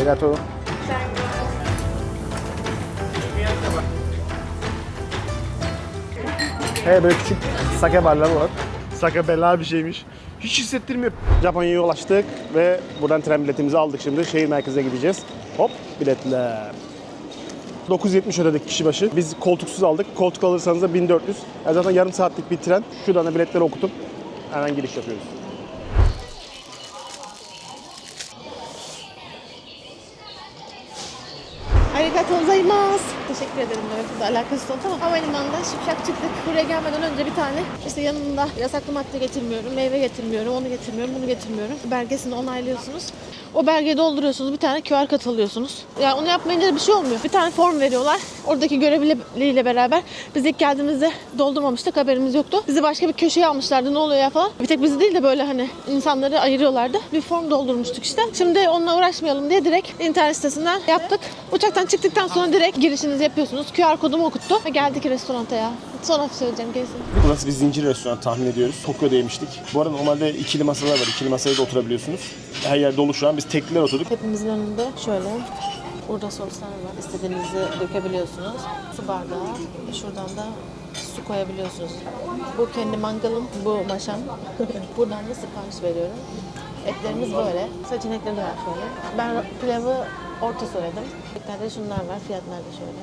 Arigato. Böyle küçük sake barları var. Sake bela bir şeymiş. Hiç hissettirmiyor. Japonya'ya ulaştık ve buradan tren biletimizi aldık şimdi. Şehir merkezine gideceğiz. Hop biletler. 970 ödedik kişi başı. Biz koltuksuz aldık. Koltuk alırsanız da 1400. Yani zaten yarım saatlik bir tren. Şuradan da biletleri okutup hemen giriş yapıyoruz. Arigatou gozaimasu. Teşekkür ederim, evet, alakası oldu ama havalimanında şipşak çıktık. Buraya gelmeden önce bir tane işte yanında yasaklı madde getirmiyorum, meyve getirmiyorum, onu getirmiyorum, bunu getirmiyorum. Belgesini onaylıyorsunuz. O belgeyi dolduruyorsunuz, bir tane QR kod alıyorsunuz. Yani onu yapmayınca da bir şey olmuyor. Bir tane form veriyorlar. Oradaki görevliyle beraber biz ilk geldiğimizde doldurmamıştık, haberimiz yoktu. Bizi başka bir köşeye almışlardı, ne oluyor ya falan. Bir tek bizi değil de böyle hani insanları ayırıyorlardı. Bir form doldurmuştuk işte. Şimdi onunla uğraşmayalım diye direkt internet sitesinden yaptık. Uçaktan çıktıktan sonra direkt girişinizi yapıyorsunuz. QR kodumu okuttu ve geldik restoranta ya. Sonra söyleyeceğim kesin. Burası bir zincir restoran tahmin ediyoruz. Tokyo'da yemiştik. Bu arada normalde ikili masalar var. İkili masaya da oturabiliyorsunuz. Her yer dolu şu an. Biz tekliler oturduk. Hepimizin önünde şöyle burada soslar var. İstediğinizi dökebiliyorsunuz. Su bardağı. Şuradan da su koyabiliyorsunuz. Bu kendi mangalım, bu maşam. Buradan da sipariş veriyorum. Etlerimiz böyle. Seçenekleri de var şöyle. Ben pilavı orta söyledim. Etlerde şunlar var. Fiyatlar da şöyle.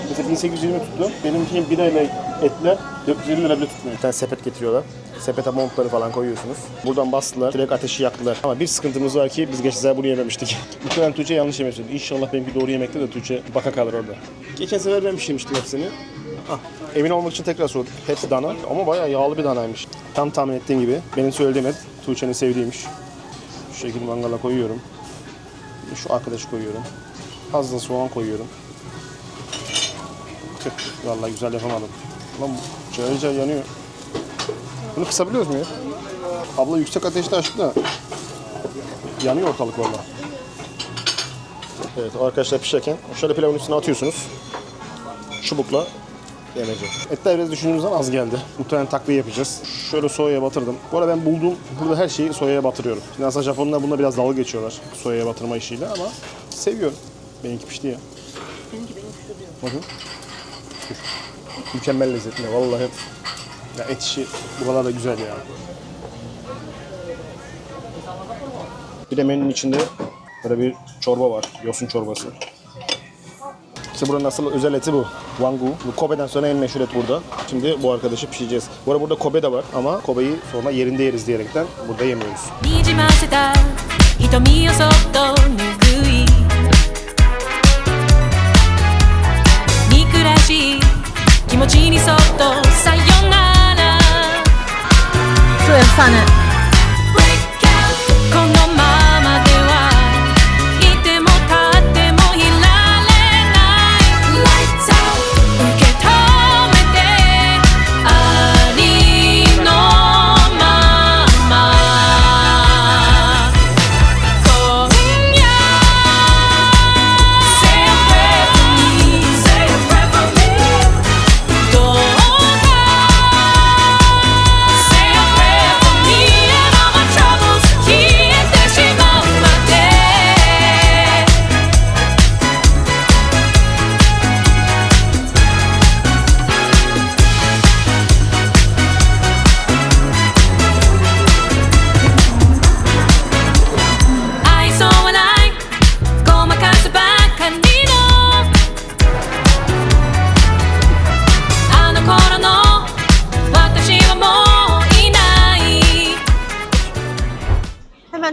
Mesela 1820 tuttu. Benimki 1 ayla etler 450 lira bile tutmuyor. Bir tane sepet getiriyorlar. Sepete montları falan koyuyorsunuz. Buradan bastılar. Direkt ateşi yaktılar. Ama bir sıkıntımız var ki biz geçen sefer bunu yememiştik. Muhtemelen Tuğçe yanlış yemek söyledi. İnşallah benimki doğru yemekte de Tuğçe baka kalır orada. Geçen sefer ben pişirmiştim hepsini. Emin olmak için tekrar sorduk. Hepsi dana ama bayağı yağlı bir danaymış. Tam tahmin ettiğim gibi. Benim söylediğim et Tuğçe'nin sevdiğiymiş. Şu şekilde mangala koyuyorum. Şu arkadaşı koyuyorum. Az da soğan koyuyorum. Tüh, vallahi güzel yapamadım. Lan cayır yanıyor. Bunu kısabiliyoruz mu ya? Abla yüksek ateşte açtı da yanıyor ortalık vallahi. Evet arkadaşlar pişerken şöyle pilavın üstüne atıyorsunuz. Çubukla yemece. Etler biraz düşündüğümüzden az geldi. Muhtemelen takviye yapacağız. Şöyle soyaya batırdım. Bu arada ben bulduğum burada her şeyi soyaya batırıyorum. Şimdi aslında Japonlar bunda biraz dalga geçiyorlar soyaya batırma işiyle ama seviyorum. Benimki pişti ya. Benimki pişti diyor. Bakın. Mükemmel lezzetli vallahi. Ya et işi bu kadar da güzel ya. Bir de menünün içinde böyle bir çorba var. Yosun çorbası. İşte buranın asıl özel eti bu. Wagyu. Bu Kobe'den sonra en meşhur et burada. Şimdi bu arkadaşı pişireceğiz. Bu arada burada Kobe de var ama Kobe'yi sonra yerinde yeriz diyerekten burada yemiyoruz. Şu efsane.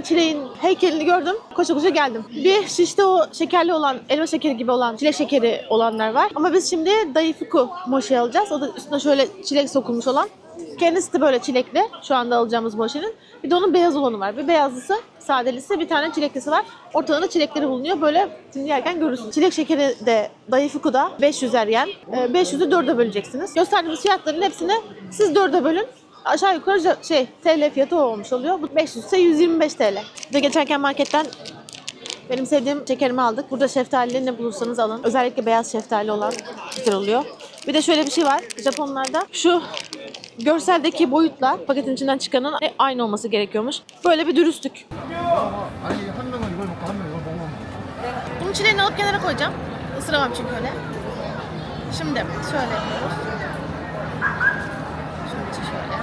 Çileğin heykelini gördüm. Koşa koşa geldim. Bir şişte o şekerli olan, elma şekeri gibi olan, çilek şekeri olanlar var. Ama biz şimdi Daifuku mochi alacağız. O da üstüne şöyle çilek sokulmuş olan. Kendisi de böyle çilekli. Şu anda alacağımız mochinin. Bir de onun beyaz olanı var. Bir beyazlısı, sadelisi, bir tane çileklisi var. Ortalarında çilekleri bulunuyor. Böyle şimdi yerken görürsün. Çilek şekeri de Daifuku'da 500'er yen. 500'ü 4'e böleceksiniz. Gösterdiğimiz fiyatların hepsini siz 4'e bölün. Aşağı yukarı TL fiyatı olmuş oluyor. Bu 500 ise 125 TL. Ve geçerken marketten benim sevdiğim şekerimi aldık. Burada şeftali ne bulursanız alın. Özellikle beyaz şeftali olan güzel oluyor. Bir de şöyle bir şey var. Japonlarda şu görseldeki boyutla paketin içinden çıkanın aynı olması gerekiyormuş. Böyle bir dürüstlük. Bunun çileğini alıp kenara koyacağım. Isıramam çünkü öyle. Şimdi şöyle yapıyoruz. Şimdi şöyle.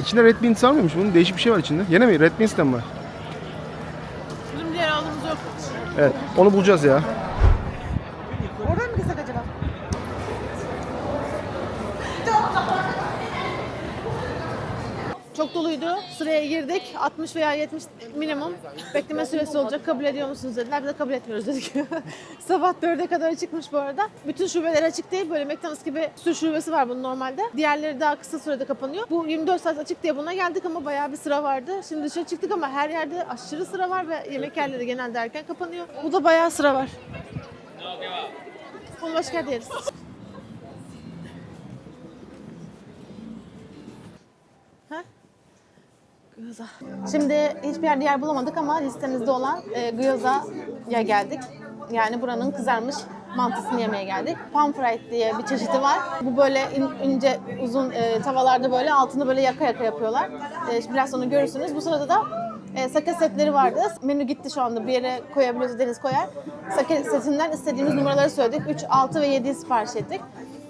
İçinde Red Beans var mıymış? Bunun değişik bir şey var içinde. Yine mi? Red Beans'ten mi var? Bizim diğer aldığımız yok. Evet. Onu bulacağız ya. Oradan mı gitsek acaba? Çok doluydu. Sıraya girdik. 60 veya 70 minimum bekleme süresi olacak. Kabul ediyor musunuz dediler. Biz de kabul etmiyoruz dedik. Sabah 4'e kadar açıkmış bu arada. Bütün şubeler açık değil. Böyle McDonald's gibi bir sürü şubesi var bunun normalde. Diğerleri daha kısa sürede kapanıyor. Bu 24 saat açık diye buna geldik ama bayağı bir sıra vardı. Şimdi dışarı çıktık ama her yerde aşırı sıra var ve yemek yerleri genelde erken kapanıyor. Bu da bayağı sıra var. Onu başka yerde yeriz. Gyoza. Şimdi hiçbir yerde yer bulamadık ama listemizde olan gyoza'ya geldik. Yani buranın kızarmış mantısını yemeye geldik. Pan fried diye bir çeşidi var. Bu böyle ince uzun tavalarda böyle altını böyle yaka yaka yapıyorlar. Biraz sonra görürsünüz. Bu sırada da sake setleri vardı. Menü gitti şu anda. Bir yere koyabiliyoruz, Deniz koyar. Sake setinden istediğimiz numaraları söyledik. 3, 6 ve 7'yi sipariş ettik.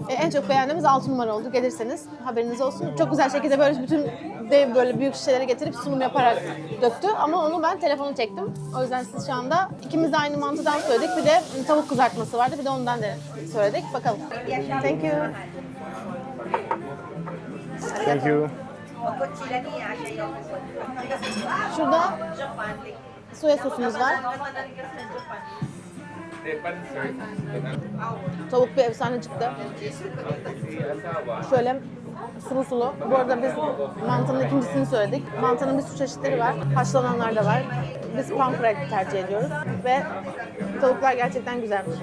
En çok beğendiğimiz 6 numara oldu. Gelirseniz haberiniz olsun. Çok güzel şekilde böyle bütün dev böyle büyük şişeleri getirip sunum yaparak döktü. Ama onu ben telefonu çektim. O yüzden siz şu anda ikimiz de aynı mantıdan söyledik. Bir de tavuk kızartması vardı. Bir de ondan da söyledik. Bakalım. Thank you. Thank you. Şurada soya sosumuz var. Tavuk bir efsane çıktı. Şöyle sulu sulu. Bu arada biz mantının ikincisini söyledik. Mantının bir sürü çeşitleri var. Haşlananlar da var. Biz pan fried tercih ediyoruz ve tavuklar gerçekten güzelmiş.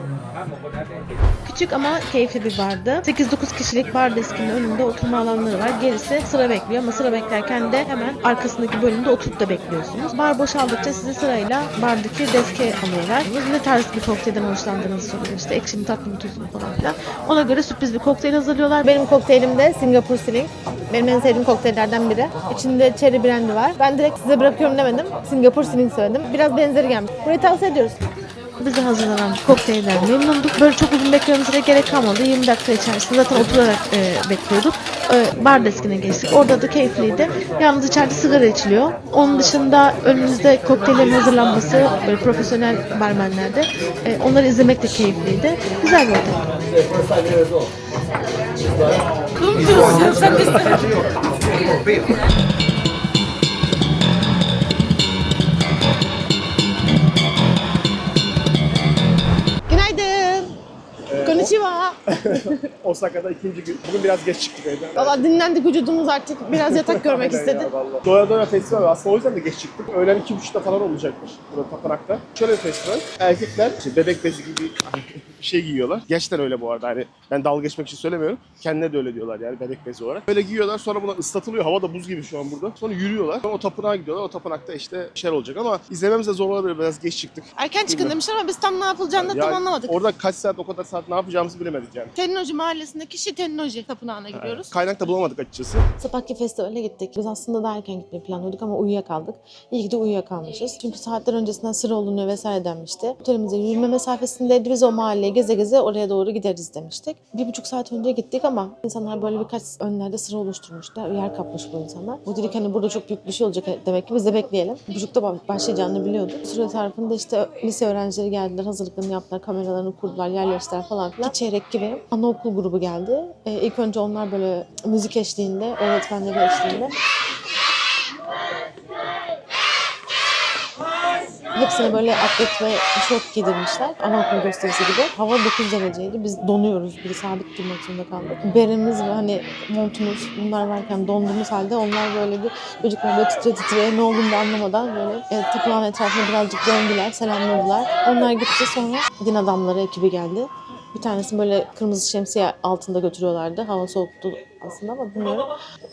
Küçük ama keyifli bir bardı. 8-9 kişilik bar deskinin önünde oturma alanları var. Gerisi sıra bekliyor ama sıra beklerken de hemen arkasındaki bölümde oturup da bekliyorsunuz. Bar boşaldıkça sizi sırayla bardaki deske alıyorlar. Ne tarz bir kokteylden hoşlandığınızı soruyor. İşte ekşi mi, tatlı mı, tuzlu mu falan filan. Ona göre sürpriz bir kokteyl hazırlıyorlar. Benim kokteylim de Singapore Sling. Benim en sevdiğim kokteyllerden biri. İçinde cherry brandy var. Ben direkt size bırakıyorum demedim. Singapore Sling söyledim. Biraz benzeri gelmiş. Burayı tavsiye ediyoruz. Bize hazırlanan kokteyllerden memnunduk. Böyle çok uzun beklememize gerek kalmadı. 20 dakika içerisinde zaten oturarak bekliyorduk. Bar deskine geçtik. Orada da keyifliydi. Yalnız içeride sigara içiliyor. Onun dışında önümüzde kokteyllerin hazırlanması böyle profesyonel barmenlerde. Onları izlemek de keyifliydi. Güzel bir ortam. Durmuyorsun sen de. Konnichiwa. Osaka'da ikinci gün. Bugün biraz geç çıktık evden. Valla dinlendik, vücudumuz artık biraz yatak görmek istedi. Doya Doya Festival var. Aslında o yüzden de geç çıktık. Öğlen 2.30'da falan olacakmış burada tapınakta. Şöyle bir festival. Erkekler işte bebek bezi gibi bir şey giyiyorlar. Gerçekten öyle bu arada. Hani ben dalga geçmek için söylemiyorum. Kendileri de öyle diyorlar yani bebek bezi olarak. Böyle giyiyorlar, sonra buna ıslatılıyor. Hava da buz gibi şu an burada. Sonra yürüyorlar. Sonra o tapınağa gidiyorlar. O tapınakta işte şeyler olacak ama izlememiz de zor olabilir. Biraz geç çıktık. Erken çıkın demişler ama biz tam ne yapılacağını da tam anlamadık. Orada kaç saat, o kadar saat ne yapacağımızı bilemedik yani. Tennoji mahallesindeki Shitennoji tapınağına gidiyoruz. Kaynak da bulamadık açıkçası. Sabahki festivale gittik. Biz aslında daha erken gitmeyi planlıyorduk ama uyuyakaldık. İyi ki de uyuyakalmışız. Çünkü saatler öncesinden sıra olunuyor vesaire denmişti. Otelimize yürüme mesafesindeydi. Biz o mahalleyi geze geze oraya doğru gideriz demiştik. 1,5 saat önce gittik ama insanlar böyle birkaç önlerde sıra oluşturmuşlar. Yer kapmış bu insanlar. Bu dedik hani burada çok büyük bir şey olacak demek ki biz de bekleyelim. 1,5'da başlayacağını biliyorduk. Süre tarafında işte lise öğrencileri geldiler, hazırlıklarını yaptılar, kameralarını kurdular, yerleştiler falan filan. 2 çeyrek gibi anaokul grubu geldi. İlk önce onlar böyle müzik eşliğinde, öğretmenleri eşliğinde hepsine böyle atlet ve şort giydirmişler. Anaokulu gösterisi gibi. Hava 9 dereceydi. Biz donuyoruz. Bir sabit durmak zorunda kaldık. Beremiz ve hani montumuz bunlar varken donduğumuz halde onlar böyle bir çocuklar böyle titre titre ne olduğunu da anlamadan böyle tapınağın etrafına birazcık döndüler, selamladılar. Onlar gitti, sonra din adamları ekibi geldi. Bir tanesini böyle kırmızı şemsiye altında götürüyorlardı. Hava soğuktu aslında ama bilmiyorum.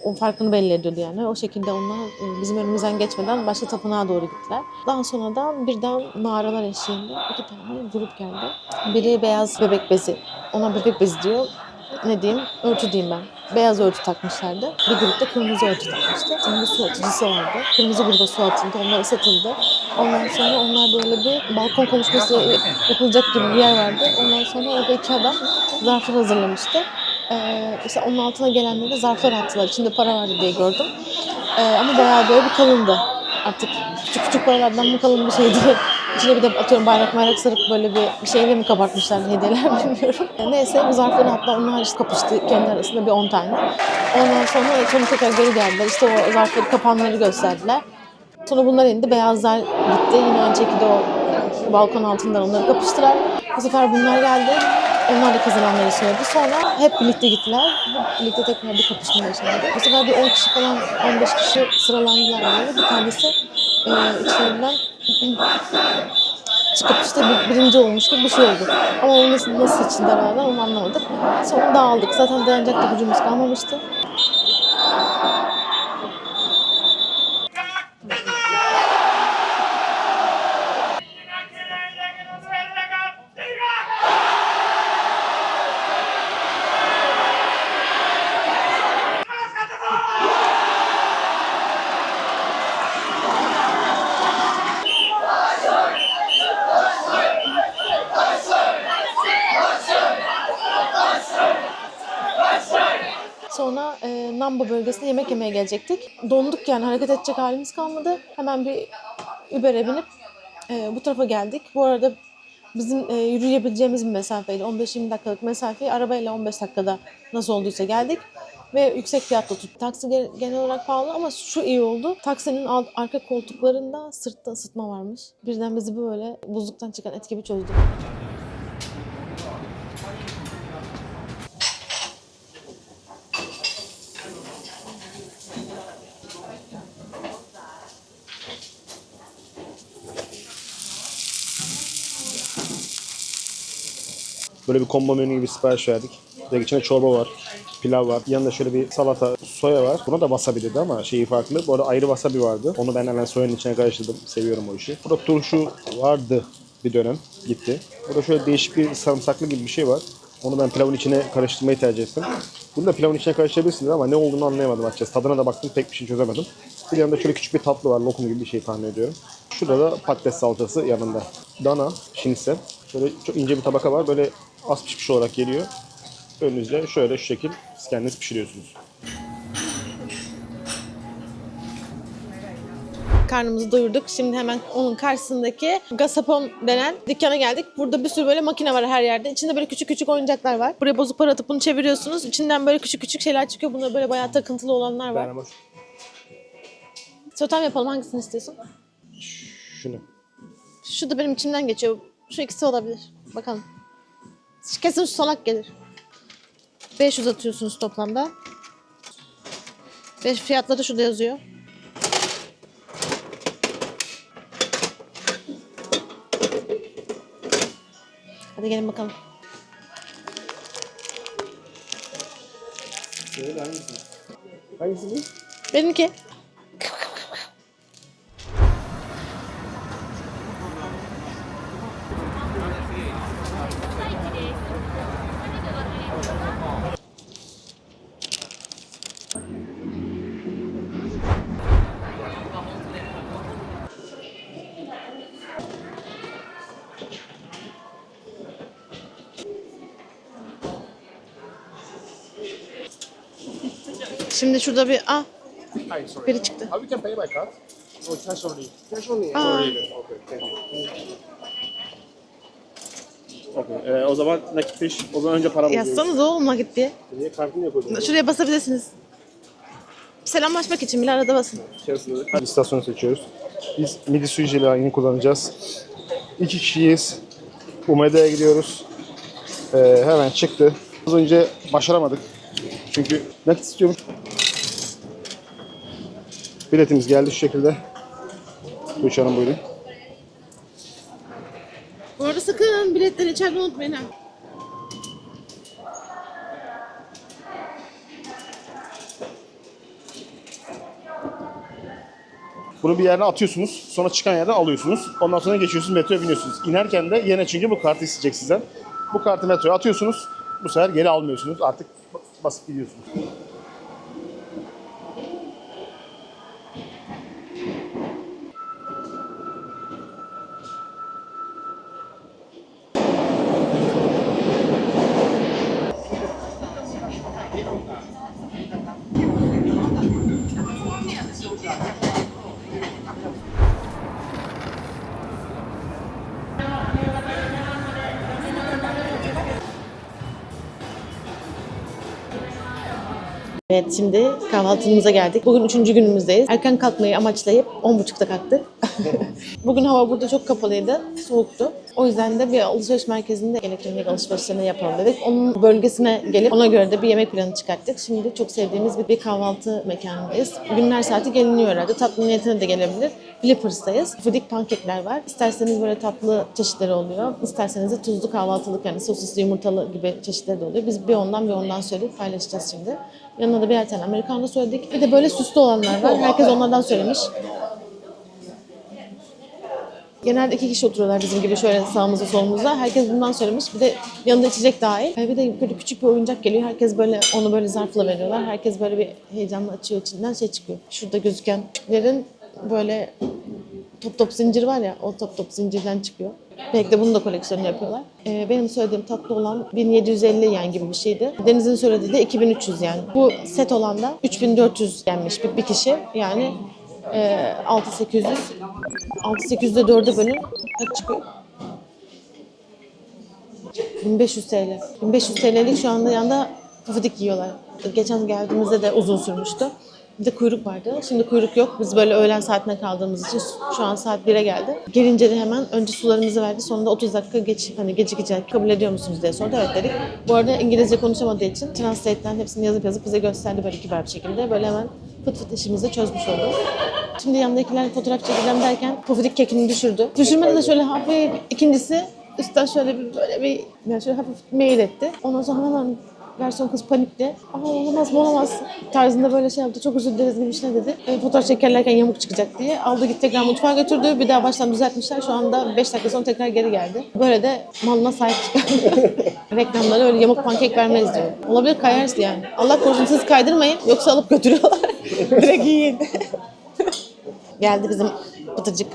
O farkını belli ediyordu yani. O şekilde onlar bizim önümüzden geçmeden başka tapınağa doğru gittiler. Daha sonra da birden mağaralar eşliğinde 2 tane grup geldi. Biri beyaz bebek bezi. Ona bebek bezi diyor. Ne diyeyim? Örtü diyeyim ben. Beyaz örtü takmışlardı. Bir grupta kırmızı örtü takmıştı. Şimdi su atıcısı vardı. Kırmızı gruba su atıldı. Onlar ısıtıldı. Ondan sonra onlar böyle bir balkon konuşması yapılacak gibi bir yer vardı. Ondan sonra orada 2 adam zarflar hazırlamıştı. İşte onun altına gelenlere zarflar attılar. İçinde para vardı diye gördüm. Ama bayağı böyle bir kalındı. Artık küçük küçük paralardan mı kalın bir şeydi. İçine bir de atıyorum bayrak sarıp böyle bir şeyle mi kabartmışlar hediyeler bilmiyorum. Neyse bu zarfları hatta onlar işte kapıştı kendi arasında bir 10 tane. Ondan sonra tekrar geri geldiler. İşte o zarfları kapanları gösterdiler. Sonra bunlar indi. Beyazlar gitti. Yine aynı şekilde o balkon altından onları kapıştılar. Bu sefer bunlar geldi. Onlar da kazananları söyledi. Sonra hep birlikte gittiler. Birlikte tekrar bir kapışma yaşandı. Bu sefer bir 10 kişi falan, 15 kişi sıralandılar böyle. Bir tanesi içlerinden kapışta birinci olmuş gibi bir şey oldu. Ama onu nasıl seçildi aralardan onu anlamadık. Sonra dağıldık. Zaten dayanacak da gücümüz kalmamıştı. Sonra Namba bölgesine yemek yemeye gelecektik. Donduk yani hareket edecek halimiz kalmadı. Hemen bir Uber'e binip bu tarafa geldik. Bu arada bizim yürüyebileceğimiz bir mesafeydi. 15-20 dakikalık mesafeyi arabayla 15 dakikada nasıl olduysa geldik. Ve yüksek fiyatla tuttuk. Taksi genel olarak pahalı ama şu iyi oldu. Taksinin arka koltuklarında sırtta ısıtma varmış. Birden bizi böyle buzluktan çıkan et gibi çözdü. Böyle bir combo menü gibi sipariş verdik. Direkt içine çorba var, pilav var. Yanında şöyle bir salata, soya var. Buna da wasabi dedi ama şeyi farklı. Bu arada ayrı wasabi vardı. Onu ben hemen soyanın içine karıştırdım. Seviyorum o işi. Burada turşu vardı bir dönem. Gitti. Burada şöyle değişik bir sarımsaklı gibi bir şey var. Onu ben pilavın içine karıştırmayı tercih ettim. Bunu da pilavın içine karıştırabilirsiniz ama ne olduğunu anlayamadım açıkçası. Tadına da baktım pek bir şey çözemedim. Bir yanında şöyle küçük bir tatlı var. Lokum gibi bir şey tahmin ediyorum. Şurada da patates salçası yanında. Dana, şinitzel. Şöyle çok ince bir tabaka var. Böyle az pişmiş olarak geliyor. Önünüzde şöyle şu şekil siz kendiniz pişiriyorsunuz. Karnımızı doyurduk. Şimdi hemen onun karşısındaki Gazapon denen dükkana geldik. Burada bir sürü böyle makine var her yerde. İçinde böyle küçük küçük oyuncaklar var. Buraya bozuk para atıp bunu çeviriyorsunuz. İçinden böyle küçük küçük şeyler çıkıyor. Bunlar böyle bayağı takıntılı olanlar var. Totem yapalım. Hangisini istiyorsun? Şunu. Şu da benim içimden geçiyor. Şu ikisi olabilir. Bakalım. Kesin şu salak gelir. 500 atıyorsunuz toplamda. 5 fiyatları şurada yazıyor. Hadi gelin bakalım. Hangisi bu? Benimki. Şimdi şurada bir biri çıktı. We can pay by card. Or cash only. Cash only. Aa. Okay, thank you. Okay, o zaman nakit peş. O zaman önce para buluyoruz. Yazsanız oğlum nakit diye. Niye kartını yapıyordun? Şuraya basabilirsiniz. Selamlaşmak için bile arada basın. İstasyonu seçiyoruz. Biz midi sushi ile aynı kullanacağız. 2 kişiyiz. Umeda'ya gidiyoruz. Hemen çıktı. Az önce başaramadık. Çünkü nakit istiyorum. Biletimiz geldi şu şekilde. Tuğçe Hanım buyurun. Bu arada sakın biletleri içeride unutmayın ha. Bunu bir yerine atıyorsunuz. Sonra çıkan yerden alıyorsunuz. Ondan sonra geçiyorsunuz, metroya biniyorsunuz. İnerken de yine çünkü bu kartı isteyecek sizden. Bu kartı metroya atıyorsunuz. Bu sefer geri almıyorsunuz. Artık basıp gidiyorsunuz. Evet, şimdi kahvaltımıza geldik. Bugün 3. günümüzdeyiz. Erken kalkmayı amaçlayıp 10.30'da kalktık. Bugün hava burada çok kapalıydı, soğuktu. O yüzden de bir alışveriş merkezinde elektronik alışverişlerini yapalım dedik. Onun bölgesine gelip ona göre de bir yemek planı çıkarttık. Şimdi çok sevdiğimiz bir kahvaltı mekanındayız. Günler saati geliniyor herhalde. Tatlı niyetine de gelebilir. Flippers'tayız. Fudik pankekler var. İsterseniz böyle tatlı çeşitleri oluyor. İsterseniz de tuzlu kahvaltılık, yani sosisli yumurtalı gibi çeşitleri de oluyor. Biz bir ondan söyleyip paylaşacağız şimdi. Yanına da birer tane americano söyledik. Bir de böyle süslü olanlar var. Herkes onlardan söylemiş. Genelde 2 kişi oturuyorlar bizim gibi şöyle sağımızda solumuzda. Herkes bundan söylemiş. Bir de yanında içecek dahil. Bir de böyle küçük bir oyuncak geliyor. Herkes böyle onu böyle zarfla veriyorlar. Herkes böyle bir heyecanla açıyor, içinden şey çıkıyor. Şurada gözükenlerin böyle top zincir var ya, o top zincirden çıkıyor. Belki de bunu da koleksiyonu yapıyorlar. Benim söylediğim tatlı olan 1750 yen gibi bir şeydi. Deniz'in söylediği de 2300 yen. Bu set olan da 3400 yenmiş bir kişi. Yani 6800. 6800'de 4'e bölün kaç çıkıyor? 1500 TL. 1500 TL'lik şu anda yanında pufidik yiyorlar. Geçen geldiğimizde de uzun sürmüştü. Bir de kuyruk vardı. Şimdi kuyruk yok. Biz böyle öğlen saatine kaldığımız için şu an saat 1'e geldi. Gelince de hemen önce sularımızı verdi. Sonunda 30 dakika gecikecek. Kabul ediyor musunuz diye sordu. Evet dedik. Bu arada İngilizce konuşamadığı için Translate'den hepsini yazıp bize gösterdi böyle kibar bir şekilde. Böyle hemen fıt fıt işimizi çözmüş olduk. Şimdi yanındakiler fotoğraf çekeceğim derken pufidik kekini düşürdü. Düşürmedi de şöyle hafif, ikincisi üstten şöyle bir böyle bir yani şöyle hafif mail etti. Ondan sonra hemen garson kız panikle olamaz tarzında böyle şey yaptı. Çok özür dileriz gibi bir şey dedi. Fotoğraf çekerlerken yamuk çıkacak diye. Aldı gitti tekrar mutfağa götürdü. Bir daha baştan düzeltmişler. Şu anda 5 dakika sonra tekrar geri geldi. Böyle de malına sahip çıkan reklamlara öyle yamuk pankek vermez diyor. Olabilir kayarsın yani. Allah korusun siz kaydırmayın. Yoksa alıp götürüyorlar. Direkt yiyin. Geldi bizim pıtırcık.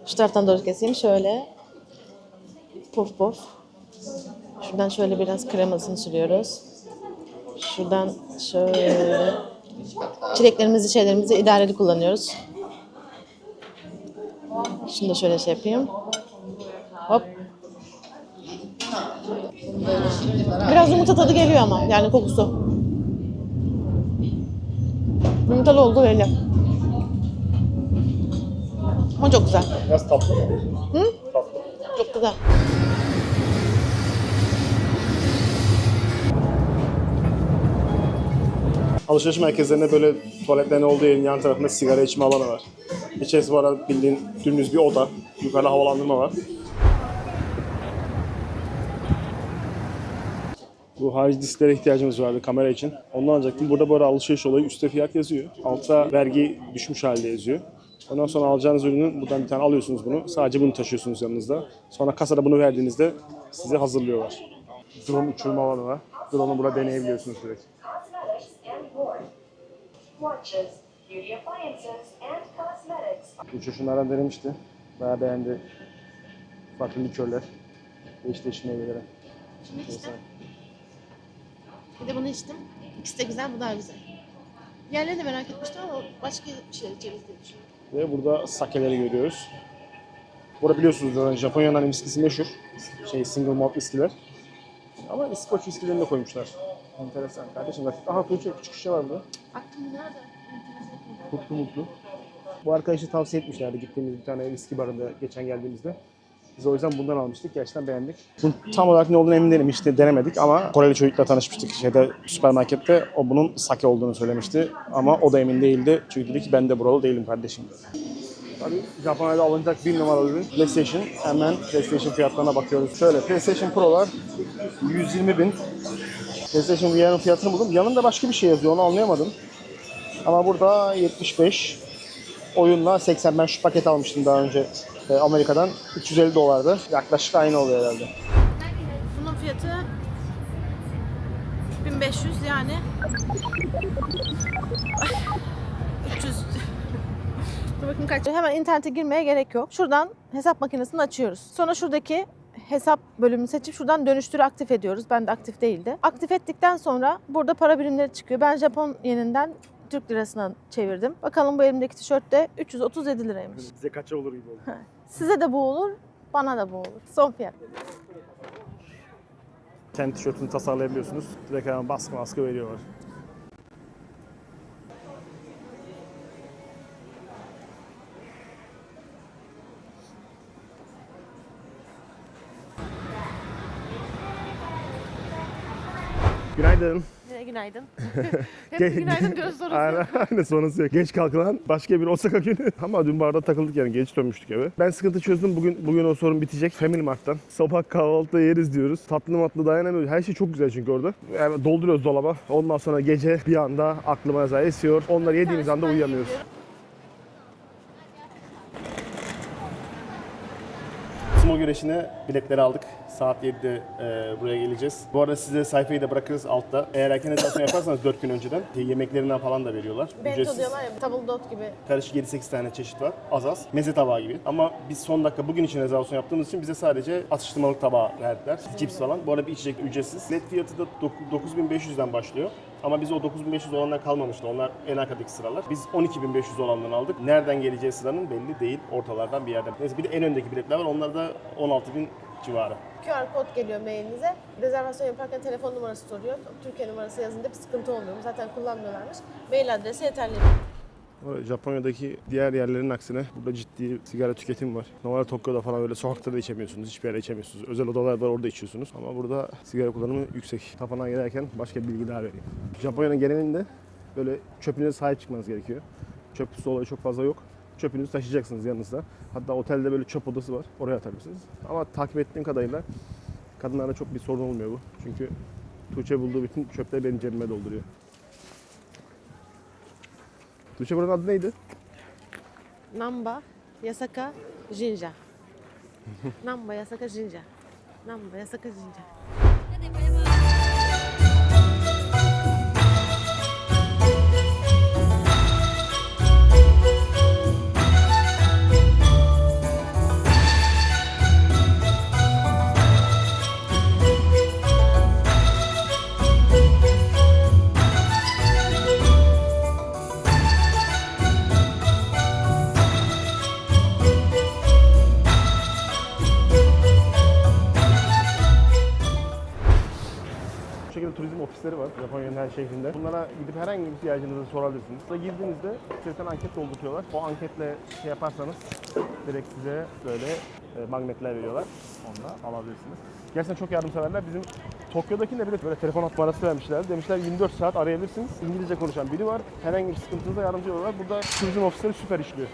Şu taraftan doğru keseyim. Şöyle. Pof pof. Şuradan şöyle biraz kremasını sürüyoruz. Şuradan şöyle çileklerimizi, idareli kullanıyoruz. Şimdi de şöyle şey yapayım. Hop. Biraz yumurta tadı geliyor ama yani kokusu. Yumurtalı oldu belli. Ama çok güzel. Biraz tatlı mı? Hı? Tatlı. Çok güzel. Alışveriş merkezlerinde böyle tuvaletlerin olduğu yerin yan tarafında sigara içme alanı var. İçerisi bu arada bildiğin dümdüz bir oda. Yukarıda havalandırma var. Bu harici disklere ihtiyacımız vardı kamera için. Ondan alacaktım. Burada böyle alışveriş olayı üstte fiyat yazıyor. Altta vergi düşmüş halde yazıyor. Ondan sonra alacağınız ürünün buradan bir tane alıyorsunuz bunu. Sadece bunu taşıyorsunuz yanınızda. Sonra kasada bunu verdiğinizde size hazırlıyorlar. Drone uçurma alanı var. Drone'u burada deneyebiliyorsunuz direkt. Watches, beauty appliances, and cosmetics. Uçuşunlardan denemişti. Bayağı beğendi. Farklı likörler. Değişik meyvelere. Şimdi içtim. Bir de bunu içtim. İkisi de güzel, bu daha güzel. Diğerlerini de merak etmiştim ama başka bir şey içeriz diye düşünüyorum. Ve burada sakeleri görüyoruz. Burada biliyorsunuz zaten Japonya'nın viskisi meşhur. Single malt viskiler. Ama İskoç viskilerini de koymuşlar. Enteresan. Kardeşim bak. Aha küçük şişe var burada. Aklım nerede? Mutlu. Bu arkadaşı tavsiye etmişlerdi gittiğimiz bir tane viski barında geçen geldiğimizde. Biz o yüzden bundan almıştık. Gerçekten beğendik. Bunun tam olarak ne olduğunu emin değilim. Hiç de denemedik ama Koreli çocukla tanışmıştık süpermarkette. O bunun sake olduğunu söylemişti. Ama o da emin değildi. Çünkü dedi ki ben de buralı değilim kardeşim. Tabii Japonya'da alınacak bir numaralı ürün PlayStation. Hemen PlayStation fiyatlarına bakıyoruz. Şöyle PlayStation Pro'lar 120.000. PlayStation VR'ın fiyatını buldum. Yanında başka bir şey yazıyor. Onu anlayamadım. Ama burada 75. oyunla 80. Ben şu paket almıştım daha önce Amerika'dan. 350 dolardı. Yaklaşık aynı oluyor herhalde. Bunun fiyatı 1500 yani 300. Dur bakayım kaç. Hemen internete girmeye gerek yok. Şuradan hesap makinesini açıyoruz. Sonra şuradaki hesap bölümünü seçip şuradan dönüştürü aktif ediyoruz. Ben de aktif değildi. Aktif ettikten sonra burada para birimleri çıkıyor. Ben Japon yeninden Türk lirasına çevirdim. Bakalım bu elimdeki tişört de 337 liraymış. Size kaça olur gibi oldu. Size de bu olur, bana da bu olur. Son fiyat. Kendi tişörtünü tasarlayabiliyorsunuz. Direkt hemen baskı veriyorlar. Günaydın. Günaydın. Hep günaydın diyoruz sonrası. Aynen sonrası yok. Geç kalkılan başka bir Osaka günü. Ama dün barda takıldık yani geç dönmüştük eve. Ben sıkıntı çözdüm. Bugün o sorun bitecek. Family Mart'tan. Sabah kahvaltıda yeriz diyoruz. Tatlı matlı dayanamıyoruz. Her şey çok güzel çünkü orada. Yani dolduruyoruz dolaba. Ondan sonra gece bir anda aklıma yazar esiyor. Onları yediğimiz anda uyuyamıyoruz. Sumo güreşine biletleri aldık. Saat 7'de buraya geleceğiz. Bu arada size sayfayı da bırakırız altta. Eğer erken rezervasyon yaparsanız 4 gün önceden yemeklerinden falan da veriyorlar. Bento diyorlar ya, tabldot gibi. Karışık 7-8 tane çeşit var. Az. Meze tabağı gibi. Ama biz son dakika bugün için rezervasyon yaptığımız için bize sadece atıştırmalık tabağı verdiler. Cips falan. Bu arada bir içecek ücretsiz. Net fiyatı da 9500'den başlıyor. Ama biz o 9500 olanlar kalmamıştı. Onlar en arkadaki sıralar. Biz 12500 olandan aldık. Nereden geleceği sıranın belli değil. Ortalardan bir yerden. Neyse bir de en öndeki biletler var. Onlar da 16.000 civarı. QR kod geliyor mailinize. Rezervasyon yaparken telefon numarası soruyor. Türkiye numarası yazınca bir sıkıntı olmuyor. Zaten kullanmıyorlarmış. Mail adresi yeterli. Japonya'daki diğer yerlerin aksine burada ciddi sigara tüketimi var. Normal Tokyo'da falan öyle sokakta da içemiyorsunuz, hiçbir yerde içemiyorsunuz. Özel odalar var, orada içiyorsunuz. Ama burada sigara kullanımı yüksek. Tapınağa giderken başka bir bilgi daha vereyim. Japonya'nın genelinde böyle çöpünüze sahip çıkmanız gerekiyor. Çöp kutusu olayı çok fazla yok. Çöpünüzü taşıyacaksınız yanınızda. Hatta otelde böyle çöp odası var, oraya atabilirsiniz. Ama takip ettiğim kadarıyla kadınlarda çok bir sorun olmuyor bu. Çünkü Tuğçe bulduğu bütün çöpleri benim cebime dolduruyor. Tuğçe buranın adı neydi? Namba, Yasaka, Jinja. Namba, Yasaka, Jinja. Namba, Yasaka, Jinja. Bu şekilde turizm ofisleri var Japonya'nın her şehrinde. Bunlara gidip herhangi bir ihtiyacınızı sorabilirsiniz. Burada girdiğinizde sizden anket dolduruyorlar. O anketle şey yaparsanız direkt size böyle magnetler veriyorlar. Onunla alabilirsiniz. Gerçekten çok yardımseverler. Bizim Tokyo'dakinde bile böyle telefon numarası vermişler. Demişler 24 saat arayabilirsiniz. İngilizce konuşan biri var. Herhangi bir sıkıntınızda yardımcı oluyorlar. Burada turizm ofisleri süper işliyor.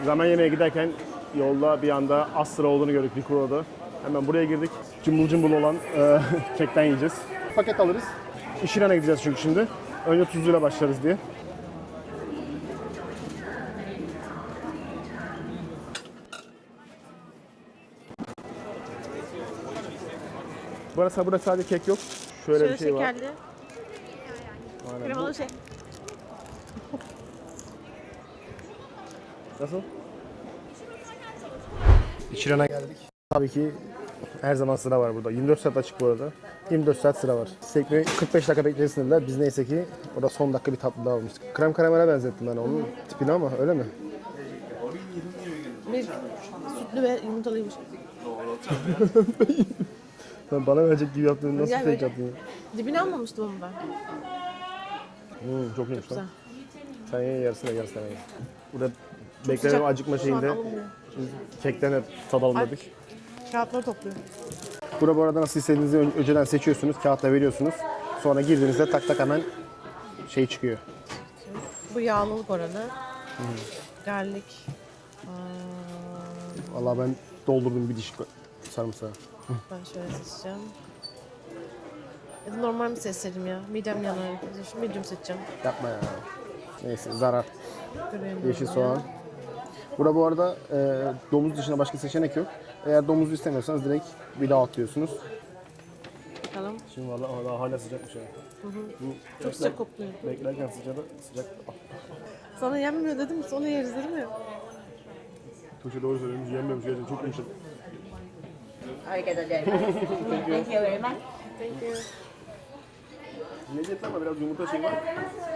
Zaman yemeğe giderken yolda bir anda az sıra olduğunu gördük Rikuro'da. Hemen buraya girdik. Cımbıl cımbıl olan kekten yiyeceğiz. Paket alırız. İşiran'a gideceğiz çünkü şimdi. Önce tuzluyla başlarız diye. Burada sadece kek yok. Şöyle bir şey var. Şekerli. Aynen. Kremalı şey. Nasıl? İşiran'a geldik. Tabii ki her zaman sıra var burada. 24 saat açık bu arada. 24 saat sıra var. Sekmeyi 45 dakika beklesin dediler. Biz neyse ki orada son dakika bir tatlı daha almıştık. Krem karamele benzettim ben onun tipini ama öyle mi? Bir sütlü ve yumurtalıymış. Sen bana verecek gibi yaptın. Nasıl Gel fake böyle. yaptın ya? Dibini almamıştım onu ben. Çok iyiymiş Güzel. lan. Sen ye yarısını yarısını ye. Burada beklenen acıkma şeyinde kekten hep tadalım dedik. Kağıtları topluyor. Burada bu arada nasıl istediğinizi önceden seçiyorsunuz. Kağıtta veriyorsunuz. Sonra girdiğinizde tak tak hemen şey çıkıyor. Bu yağlılık oranı. Garlic. Vallahi ben doldurdum bir diş sarımsağı. Ben şöyle seçeceğim. Ya da normal mi seçseydim ya? Midem yanar. Şu medium seçeceğim. Yapma ya. Neyse zarar. Yeşil soğan. Burada bu arada domuz dışında başka seçenek yok. Eğer domuzu istemiyorsanız direkt bir daha atlıyorsunuz. Bakalım. Şimdi valla daha hala sıcakmış yani. Bu Çok sıcak kokluyor. Beklerken sıcak. Sana yenmiyor dedim, sonra yeriz dedim ya. Tuğçe doğru söylemiş, yenmiyormuş gerçekten çok yumuşak. Arigato gozaimasu. Thank you very much. Thank you. Lezzetli ama biraz yumurta şey var.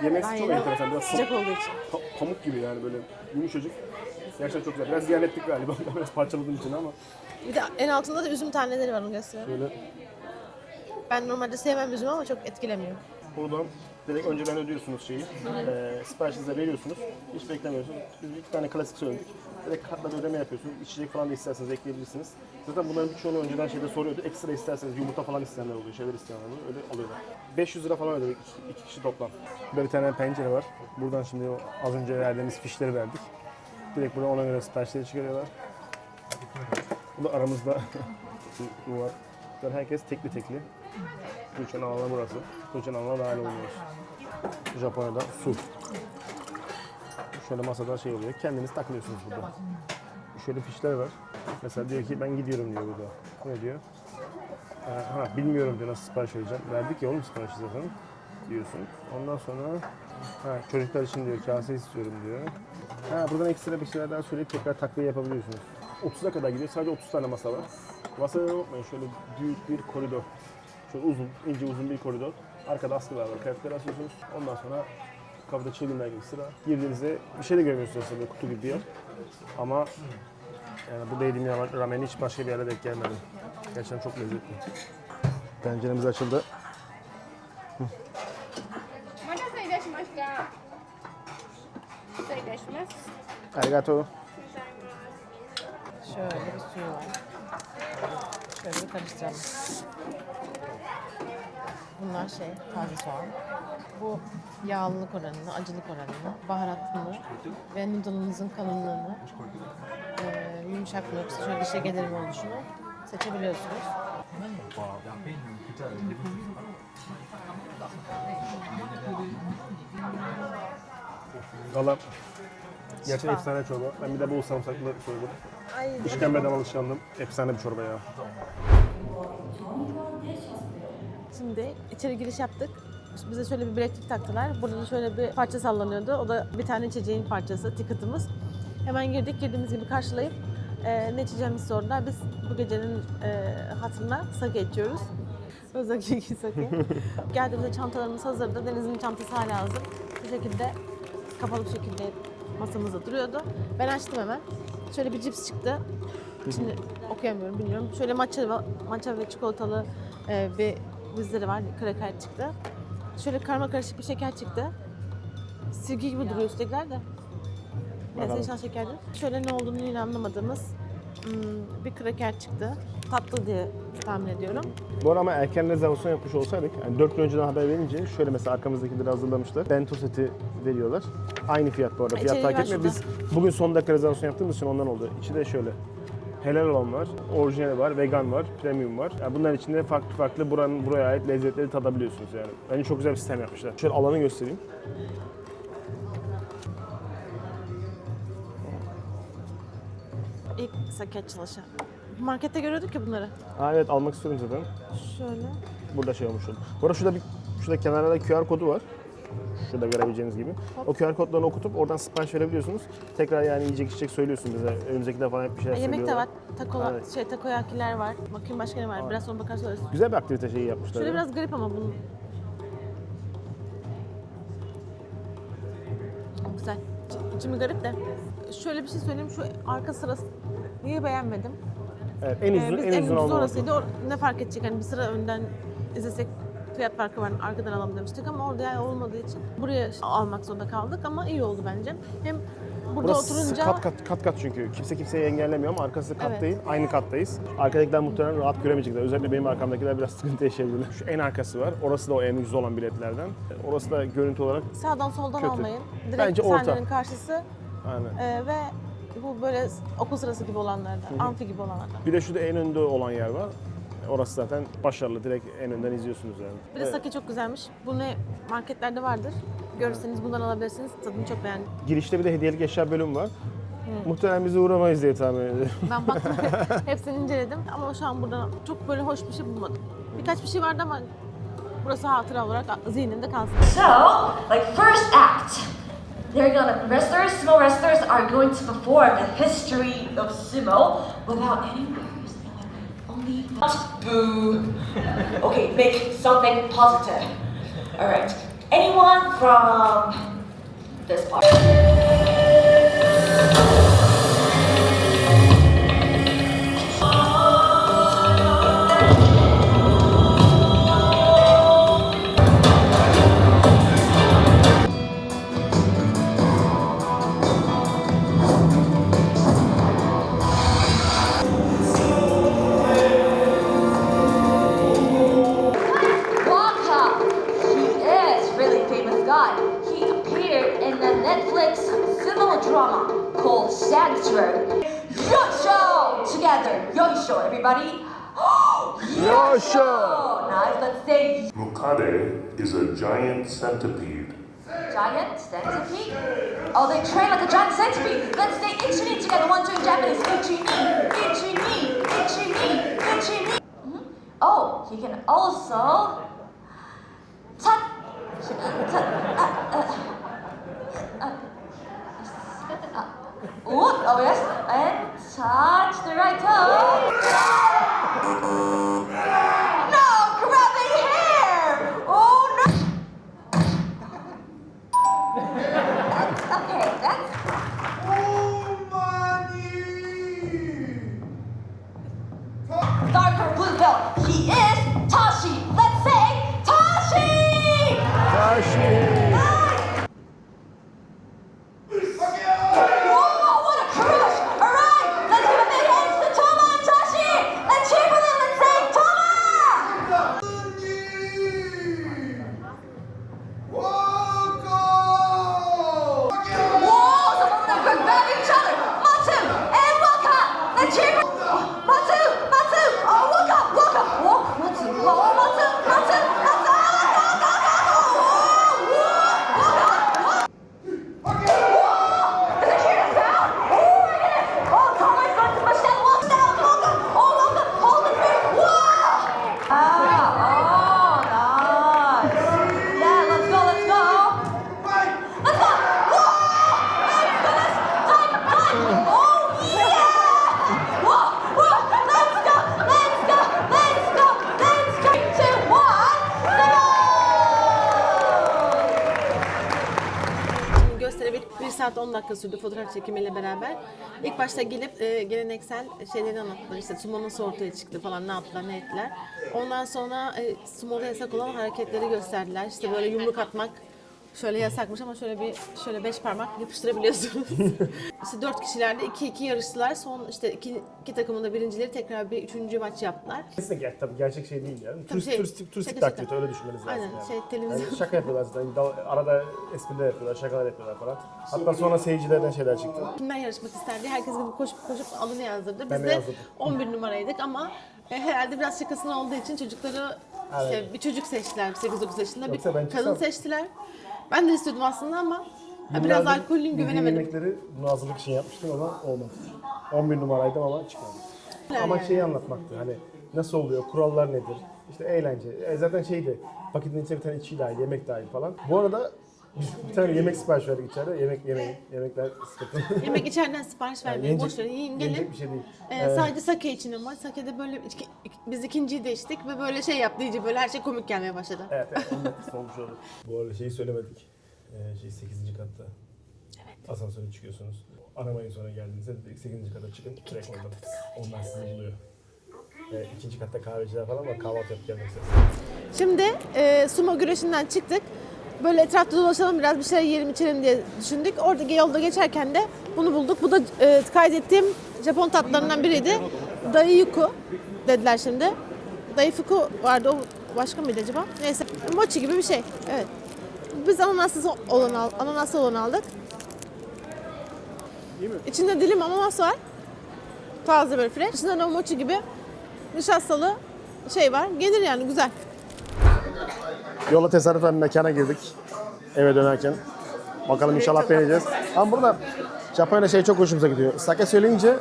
Yemesi çok Aynen. enteresan. Biraz Sıcak olduğu için. pamuk gibi yani böyle yumuşacık. Gerçekten çok güzel. Biraz ziyan ettik galiba. Biraz parçaladığım için ama. Bir de en altında da üzüm taneleri var, onu göstereyim. Böyle Ben normalde sevmem üzümü ama çok etkilemiyor. buradan direkt önceden ödüyorsunuz şeyi. Siparişinize veriyorsunuz. Hiç beklemiyorsunuz. Biz iki tane klasik söyledik. Direkt kartla da ödeme yapıyorsunuz. İçecek falan da isterseniz ekleyebilirsiniz. Zaten bunların birçoğunu önceden şeyde soruyordu. Ekstra isterseniz yumurta falan isteyenler oluyor. Şeyler isteyenler oluyor. Öyle alıyorlar. 500 lira falan ödedik. İki kişi toplam. Burada bir tane pencere var. Buradan şimdi o az önce verdiğimiz fişleri verdik. Direkt buradan ona göre siparişleri çıkarıyorlar. Bu da aramızda bu var. Burada herkes tekli. Tuğçe'nin alanı burası. Tuğçe'nin alanına dahil oluyoruz. Japonya'da su. Şöyle masada şey oluyor. Kendiniz takılıyorsunuz burada. Şöyle fişler var. Mesela diyor ki ben gidiyorum diyor burada. Ne diyor? Bilmiyorum diyor nasıl sipariş vereceğim. Verdik ya oğlum siparişi zaten diyorsun. Ondan sonra çocuklar için diyor kase istiyorum diyor. Buradan ekstra bir şeyler daha söyleyip tekrar takviye yapabiliyorsunuz. 30'a kadar gidiyor. Sadece 30 tane masa var. Masada unutmayın şöyle büyük bir koridor. Şöyle ince uzun bir koridor. Arkada askılar var. Kıyafetleri asıyorsunuz. Ondan sonra kapıda çılgınlar gibi sıra. Girdiğinizde bir şey de görmüyorsunuz aslında kutu gibi bir yer. Ama yani burada yediğim rameni hiç başka bir yere denk gelmedim. Gerçekten çok lezzetli. Penceremiz açıldı. お待たせいたしました。失礼いたします。 Arigato. Şöyle bir suyu var. Şöyle bir karıştıralım. Bunlar taze soğan. Bu yağlılık oranını, acılık oranını, baharatlılığı ve noodle'ınızın kalınlığını, yumuşak mı yoksa şöyle dişe gelir mi oluşunu seçebiliyorsunuz. Valla gerçekten efsane çorba. Ben bir de bol sarımsaklı söyledim. Ay, İşkembeden alışkandım. Efsane bir çorba ya. şimdi içeri giriş yaptık. Bize şöyle bir bileklik taktılar. Burada da şöyle bir parça sallanıyordu. O da bir tane içeceğin parçası, ticket'ımız. Hemen girdik. Girdiğimiz gibi karşılayıp ne içeceğimizi sordular. Biz bu gecenin hatırına sake içiyoruz. Özellikle sake. Geldiğimizde çantalarımız hazırdı. Deniz'in çantası hala hazır. Bu şekilde kapalı bir şekilde masamızda duruyordu. Ben açtım hemen. Şöyle bir cips çıktı. Şimdi okuyamıyorum, bilmiyorum. Şöyle matcha ve çikolatalı bir bizleri var. Kraker çıktı. Şöyle karma karışık bir şeker çıktı. Silgi gibi duruyor üsttekiler de. Neyse Bakalım. inşallah şekerdir. Şöyle ne olduğunu yine anlamadığımız bir kraker çıktı. Tatlı diye tahmin ediyorum. Bu arada ama erken rezervasyon yapmış olsaydık, yani 4 gün önceden haber verince şöyle mesela arkamızdakileri hazırlamışlar. Bento seti veriyorlar. Aynı fiyat bu arada. Fiyat İçeriği fark var etmiyor. Biz bugün son dakika rezervasyon yaptığımız için ondan oldu. İçi de şöyle. Helal olan var, orijinal var, vegan var, premium var. Yani bunların içinde farklı buraya ait lezzetleri tadabiliyorsunuz yani. Bence çok güzel bir sistem yapmışlar. Şöyle alanı göstereyim. İlk sake açılışı. Markette görüyorduk ya bunları. Evet almak istiyorum zaten. Şöyle. Burada şey olmuş oldu. Bu arada şurada kenarda QR kodu var. Şurada görebileceğiniz gibi. O QR kodlarını okutup oradan sipariş verebiliyorsunuz. Tekrar yani yiyecek içecek söylüyorsunuz bize. Önümüzdekiler falan hep bir şeyler Yemek de söylüyorlar. var. Evet. Takoyakiler var. Bakayım başka ne var. Biraz sonra bakar söyleriz. Güzel bir aktivite şeyi yapmışlar. Şöyle ya. biraz garip ama bunun. Güzel. İçimi garip de. Şöyle bir şey söyleyeyim. Şu arka sırası niye beğenmedim? Evet, en uzun, Biz en uzun olmaması. orasıydı. Ne fark edecek? Hani bir sıra önden izlesek fiyat farkı var. Arkadan alalım demiştik ama orada yani olmadığı için buraya almak zorunda kaldık ama iyi oldu bence. Hem burada Burası oturunca kat çünkü. Kimse kimseyi engellemiyor ama arkası kat Evet. değil. Aynı kattayız. Arkadakiler muhtemelen rahat göremeyecekler. Özellikle benim arkamdakiler biraz sıkıntı yaşayabilirler. Şu en arkası var. Orası da o en ucuz olan biletlerden. Orası da görüntü olarak sağdan soldan Kötü. almayın. Direkt Bence orta. sahnenin karşısı aynen. ve bu böyle okul sırası gibi olanlardan, amfi gibi olanlardan. Bir de şurada en önde olan yer var. Orası zaten başarılı. Direkt en önden izliyorsunuz yani. Bir de sake çok güzelmiş. Bu ne marketlerde vardır. Görürseniz bundan alabilirsiniz. Tadını çok beğendim. Girişte bir de hediyelik eşya bölümü var. Muhtemelen bize uğramayız diye tahmin ediyorum. Ben baktım, hepsini inceledim ama şu an burada çok böyle hoş bir şey bulmadım. Birkaç bir şey vardı ama burası hatıra olarak zihnimde kalsın. So, like first act, sumo wrestlers are going to perform the history of sumo without any words, only boo. Okay, make something positive. All right. Anyone from this part? Waka, he is really famous guy. He appeared in the Netflix sumo drama called Sanctuary. Yoisho! Together, Yoisho, everybody. Yoisho! Nice, let's say Mukade is a giant centipede. giant centipede. Oh, they train like a giant centipede. Let's say ichi-ni together. 1, 2 in Japanese. Ichi-ni, ichi-ni, ichi-ni, ichi-ni. Oh, he can also touch. Oh yes, and touch the right toe. No, grabbing hair. Oh no. That's okay. That's darker blue belt. He is Tashi. Let's say Tashi. Nice. Whoa, what a crush! All right, let's give a big hands to Toma and Tashi. Let's cheer for them. Let's say Toma. Whoa, some of them are grab each other. Matsu and Waka. Let's cheer for Matsu, Matsu. Oh, Waka, Waka. Whoa, Matsu. Whoa, Matsu, Matsu. Matsu. Does it hear the sound? Oh my goodness! Oh, Tomo's going to push that wall down. Waka. Oh, Waka, hold it here. Whoa! Oh, nice. Yeah, let's go, let's go. Let's go! Whoa! Let's go, let's time. Oh, yeah! Whoa, whoa! Let's go, let's go, let's go, let's go. 3, 2, 1, Gösteri 1 saat 10 dakika sürdü fotoğraf çekimiyle beraber. İlk başta gelip geleneksel şeyleri anlattılar. İşte sumo nasıl ortaya çıktı falan, ne yaptılar, ne ettiler. Ondan sonra sumo'da yasak olan hareketleri gösterdiler. İşte böyle yumruk atmak şöyle yasakmış ama şöyle 5 parmak yapıştırabiliyorsunuz. İşte 4 kişilerde 2-2 yarıştılar. Son işte iki takımın da birincileri tekrar bir 3. maç yaptılar. Kesinlikle tabii gerçek şey değil yani. Tabii Turistik şaka, bir aktivite öyle düşünmeniz lazım. Aynen, yani. televizyon. Yani şaka yapıyorlar zaten. Arada espriler yapıyorlar, şakalar yapıyorlar falan. Hatta sonra seyircilerden şeyler çıktı. Kimler yarışmak isterdi? Herkes gibi koşup adını yazdırdı. Ben Biz de de yazdırdım. 11 numaraydık ama herhalde biraz şakasına olduğu için çocukları işte Evet. bir çocuk seçtiler 8-9 yaşında. Yoksa ben Bir kadın çıksam- seçtiler. Ben de istiyordum aslında ama biraz Yıllardır alkollüyüm, yediğim güvenemedim. yemekleri bunu hazırlık için yapmıştım ama olmadı. 11 numaraydım ama çıkmadı. Ama Yani. şeyi anlatmaktı hani nasıl oluyor, kurallar nedir, işte eğlence. Zaten şeydi, paketin içine bir tane içi dahil, yemek dahil falan. Bu arada biz bir tane yemek sipariş verdik içeride. Yemekler sıkıntı. Yemek içeriden sipariş vermeyin. Boş verin, yiyin gelin. yenecek bir şey değil. Sadece sake için ama sake'de böyle biz ikinciyi de içtik ve böyle şey yaptı iyice, böyle her şey komik gelmeye başladı. Evet, onun etkisi olmuş oldu. Bu arada şeyi söylemedik. 8. katta. Evet. Asansöre çıkıyorsunuz. Aramayın sonra geldiğinizde 8. kata çıkın. Direkt onlar sizi buluyor. 2. katta kahveciler falan var. Kahvaltı yapıp gelmek istedim. Şimdi sumo güreşinden çıktık. Böyle etrafta dolaşalım, biraz bir şeyler yiyelim içelim diye düşündük. Orada yolda geçerken de bunu bulduk. Bu da kaydettiğim Japon tatlarından biriydi. Daiyuku dediler şimdi. Daifuku vardı, o başka mıydı acaba? Neyse, mochi gibi bir şey. Evet. Biz ananaslı olanı aldık. İçinde dilim ananas var. Taze böyle fresh. İçinde de mochi gibi nişastalı şey var. Gelir yani güzel. Yola tesadüfen mekana girdik. Eve dönerken. Bakalım inşallah beğeneceğiz. Ama burada Japonya'da şey çok hoşumuza gidiyor. Sake söyleyince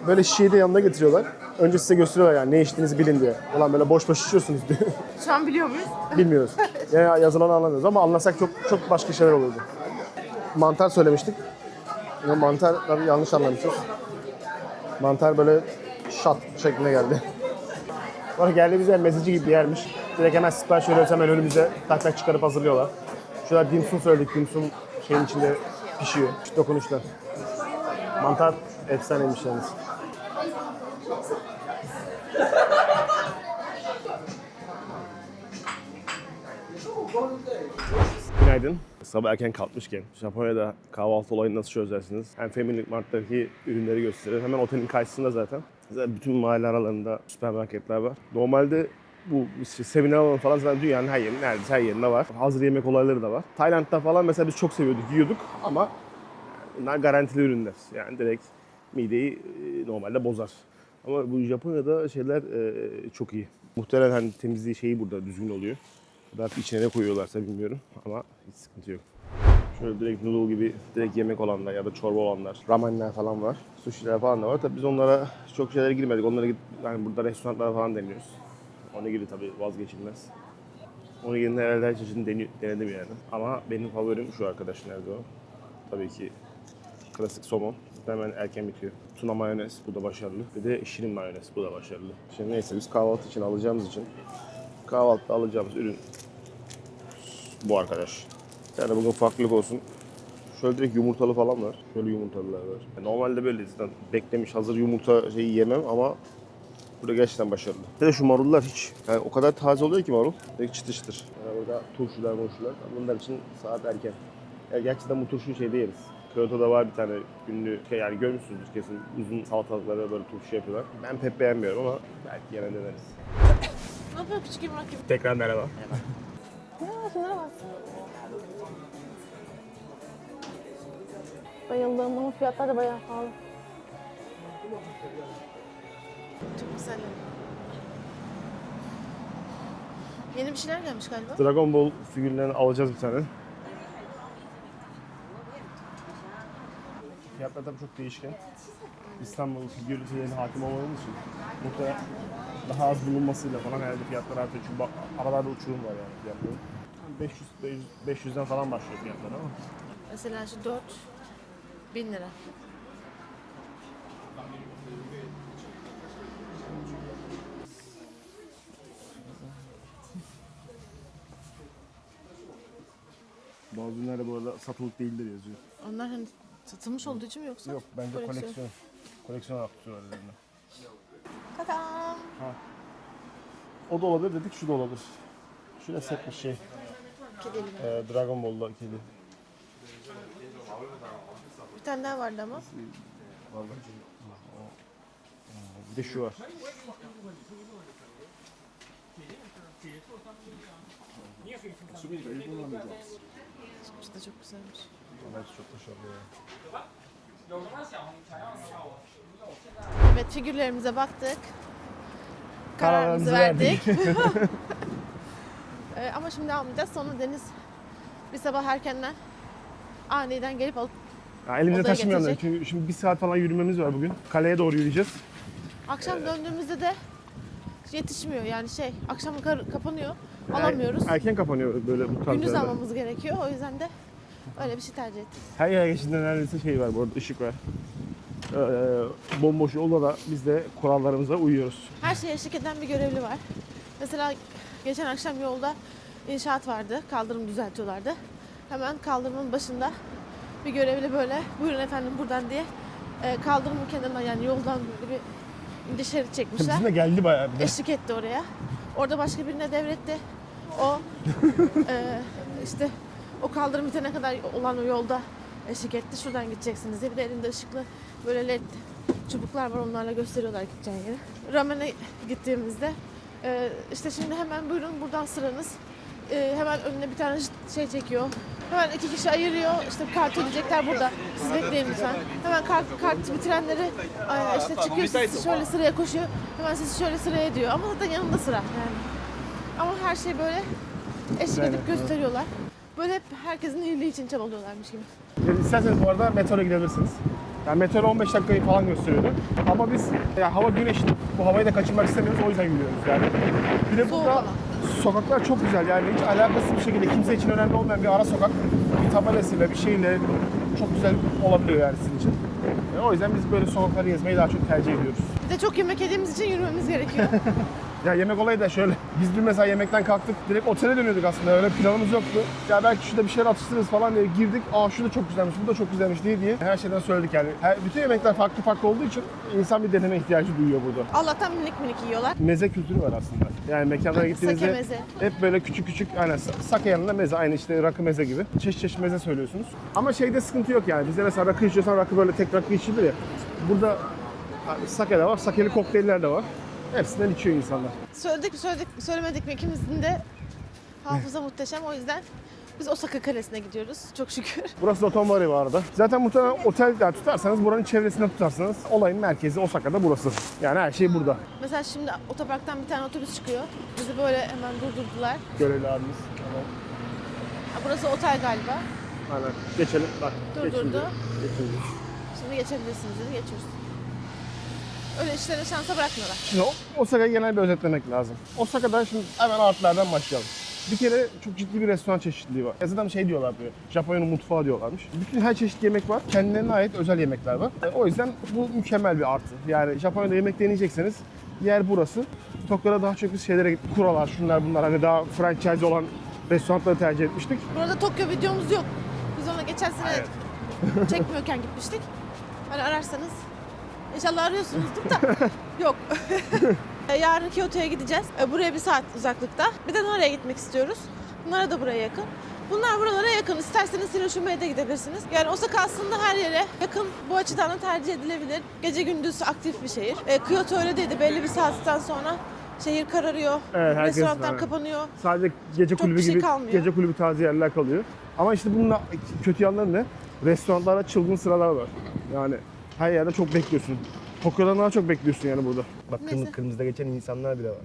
böyle şişeyi de yanında getiriyorlar. Önce size gösteriyorlar yani ne içtiğinizi bilin diye. Ulan böyle boş boş içiyorsunuz diyor. Şu an biliyor muyuz? Bilmiyoruz. Ya yazılanı anlamıyoruz ama anlasak çok başka şeyler olurdu. Mantar söylemiştik. Ama mantar tabii yanlış anlamışız. Mantar böyle şat şeklinde geldi. Sonra geldi bize mezeci gibi bir yermiş. Direkt hemen sipariş veriyoruz, hemen önümüze tak tak çıkarıp hazırlıyorlar. Şurada dimsum söyledik, dimsum şeyin içinde pişiyor. Şu dokunuşlar. Mantar efsaneymiş yalnız. Günaydın. Sabah erken kalkmışken Japonya'da kahvaltı olayını nasıl çözersiniz? Hem Family Mart'taki ürünleri gösterir. Hemen otelin karşısında zaten. Bütün mahalle aralarında süpermarketler var. Normalde bu işte seminer falan zaten dünyanın her yerinde, neredeyse her yerinde var. Hazır yemek olayları da var. Tayland'da falan mesela biz çok seviyorduk, yiyorduk ama bunlar garantili ürünler. Yani direkt mideyi normalde bozar. Ama bu Japonya'da şeyler çok iyi. Muhtemelen hani temizliği şeyi burada düzgün oluyor. Belki içine ne koyuyorlarsa bilmiyorum ama hiç sıkıntı yok. Şöyle direkt noodle gibi direkt yemek olanlar ya da çorba olanlar, ramenler falan var. Sushi'ler falan da var. Tabii biz onlara çok şeylere girmedik. Onlara yani burada restoranlara falan deniyoruz. Onigiri tabii vazgeçilmez. Onigiri'nin herhalde her çeşidini denedim yani. Ama benim favorim şu arkadaş, nerede o? Tabii ki klasik somon. Hemen erken bitiyor. Tuna mayonez, bu da başarılı. Bir de şirin mayonez, bu da başarılı. Şimdi neyse biz kahvaltı için alacağımız için kahvaltıda alacağımız ürün bu arkadaş. Yani bugün farklılık olsun. Şöyle direkt yumurtalı falan var. Şöyle yumurtalılar var. Normalde böyle zaten beklemiş hazır yumurta şeyi yemem ama burada gerçekten başarılı. Bir de şu marullar hiç yani o kadar taze oluyor ki marul. Direkt çıtır çıtır. Yani burada turşular. Bunlar için saat erken. Yani gerçekten bu turşuyu şeyde yeriz. Kyoto'da var bir tane ünlü, yani görmüşsünüzdür kesin, uzun salatalıkları böyle turşu yapıyorlar. Ben pek beğenmiyorum ama belki yine deneriz. Ne yapıyor küçük İbrahim? Tekrar merhaba. Ya şunlara bak. Bayıldım ama fiyatlar da bayağı pahalı. Çok güzel. Yeni bir şeyler gelmiş galiba. Dragon Ball figürlerini alacağız bir tane. Fiyatlar tabii çok değişken. İstanbul figürlerine hakim olmadığımız için muhtemelen daha az bulunmasıyla falan herhalde fiyatlar artıyor. Çünkü aralarda uçurum var yani fiyatların. 500'den falan başlıyor fiyatlar ama. Mesela şu 4 1000 lira. Bazı ürünler bu arada satılık değildir yazıyor. Onlar hani satılmış olduğu için mi yoksa? Yok bence koleksiyon. Koleksiyon olarak tutuyorlar üzerinde. Tadam! O da olabilir dedik, şu da olabilir. Şöyle set bir şey. Kedili mi? Dragon Ball'da kedi. Bir tane daha vardı ama. Vallahi. Bir de şu var. Şu da çok güzelmiş. Evet çok başarılı ya. Evet, figürlerimize baktık. Kararımızı Kararımızı verdik. Ama şimdi almayacağız. Sonra Deniz bir sabah erkenden aniden gelip alıp Ya elimizde odaya taşımayalım getirecek. çünkü şimdi bir saat falan yürümemiz var bugün. Kaleye doğru yürüyeceğiz. Akşam döndüğümüzde de yetişmiyor yani akşam kapanıyor. Alamıyoruz. Erken kapanıyor böyle bu tarz Gündüz yerler. almamız gerekiyor. O yüzden de öyle bir şey tercih ettik. Her yer geçtiğinde neredeyse şey var bu arada, ışık var. Bomboş yolda da biz de kurallarımıza uyuyoruz. Her şeye eşlik eden bir görevli var. Mesela geçen akşam yolda inşaat vardı. Kaldırım düzeltiyorlardı. Hemen kaldırımın başında bir görevli böyle buyurun efendim buradan diye kaldırımın kenarına yani yoldan böyle bir şerit çekmişler. Bizim de geldi bayağı bir de. Eşlik etti oraya. Orada başka birine devretti. O işte o kaldırım bitene kadar olan o yolda eşlik etti. Şuradan gideceksiniz diye. Bir de elinde ışıklı böyle led çubuklar var. Onlarla gösteriyorlar gideceğin yeri. Ramen'e gittiğimizde işte şimdi hemen buyurun buradan sıranız. hemen önüne bir tane şey çekiyor. Hemen 2 kişi ayırıyor. İşte kart ödeyecekler burada. Siz bekleyin lütfen. Hemen kart bitirenleri işte çıkıyor. Siz şöyle sıraya koşuyor. Hemen sizi şöyle sıraya diyor. Ama zaten yanında sıra yani. Ama her şey böyle eşlik edip gösteriyorlar. Böyle hep herkesin iyiliği için çabalıyorlarmış gibi. İsterseniz bu arada metroya gidebilirsiniz. Yani metro 15 dakikayı falan gösteriyordu. Ama biz hava güneşli. Bu havayı da kaçırmak istemiyoruz. O yüzden gidiyoruz yani. Bir de Soğuk burada alan. sokaklar çok güzel. Yani hiç alakasız bir şekilde kimse için önemli olmayan bir ara sokak. Bir tabelasıyla, bir şeyle çok güzel olabiliyor yani sizin için. O yüzden biz böyle sokakları gezmeyi daha çok tercih ediyoruz. Bir de çok yemek yediğimiz için yürümemiz gerekiyor. Ya yemek olayı da şöyle. Biz dün mesela yemekten kalktık. Direkt otele dönüyorduk aslında. Öyle planımız yoktu. Ya belki şurada bir şeyler atıştırırız falan diye girdik. Aa şu da çok güzelmiş, bu da çok güzelmiş diye her şeyden söyledik yani. Bütün yemekler farklı farklı olduğu için insan bir deneme ihtiyacı duyuyor burada. Allah'tan minik minik yiyorlar. Meze kültürü var aslında. Yani mekanlara gittiğinizde Sake meze. hep böyle küçük küçük, yani sake yanında meze, aynı işte rakı meze gibi. Çeşit çeşit meze söylüyorsunuz. Ama şeyde sıkıntı yok yani. Bizde mesela rakı içiyorsan rakı böyle tek rakı içilir ya. Burada sake de var, sakeli kokteyller de var. Hepsinden içiyor insanlar. Söyledik mi söylemedik mi ikimizin de hafıza muhteşem. O yüzden biz Osaka Kalesi'ne gidiyoruz çok şükür. Burası da Tomari var arada. Zaten muhtemelen otel tutarsanız buranın çevresinde tutarsanız olayın merkezi Osaka'da burası. Yani her şey burada. Mesela şimdi otoparktan bir tane otobüs çıkıyor. Bizi böyle hemen durdurdular. Görevli abimiz. Tamam. Burası otel galiba. Aynen. Geçelim. Bak. Durdurdu. Geçelim. Şimdi geçebilirsiniz dedi. Geçiyoruz. Öyle işlere şansa bırakmıyorlar. Şimdi Osaka'yı genel bir özetlemek lazım. Osaka'da şimdi hemen artlardan başlayalım. Bir kere çok ciddi bir restoran çeşitliliği var. Zaten şey diyorlar böyle, Japonya'nın mutfağı diyorlarmış. Bütün her çeşit yemek var, kendilerine ait özel yemekler var. O yüzden bu mükemmel bir artı. Yani Japonya'da yemek deneyecekseniz yer burası. Tokyo'da daha çok biz şeylere gittik. Kuralar, şunlar bunlar, hani daha franchise olan restoranları tercih etmiştik. Burada Tokyo videomuz yok. Biz ona geçen sene çekmiyorken gitmiştik. Hani ararsanız İnşallah arıyorsunuzdur da yok. Yarın Kyoto'ya gideceğiz. Buraya 1 saat uzaklıkta. Bir de Nara'ya gitmek istiyoruz. Nara da buraya yakın. Bunlar buralara yakın. İsterseniz Hiroşima'ya da gidebilirsiniz. Yani Osaka aslında her yere yakın. Bu açıdan da tercih edilebilir. Gece gündüz aktif bir şehir. Kyoto öyle değildi. Belli bir saatten sonra şehir kararıyor. Evet, Restoranlar aynen. kapanıyor. Sadece gece Çok kulübü bir şey gibi, kalmıyor. gece kulübü tarzı yerler kalıyor. Ama işte bunun kötü yanları ne? Restoranlarda çılgın sıralar var. Yani her yerde çok bekliyorsun. Tokyo'dan daha çok bekliyorsun yani burada. Bak Neyse. kırmızıda geçen insanlar bile var.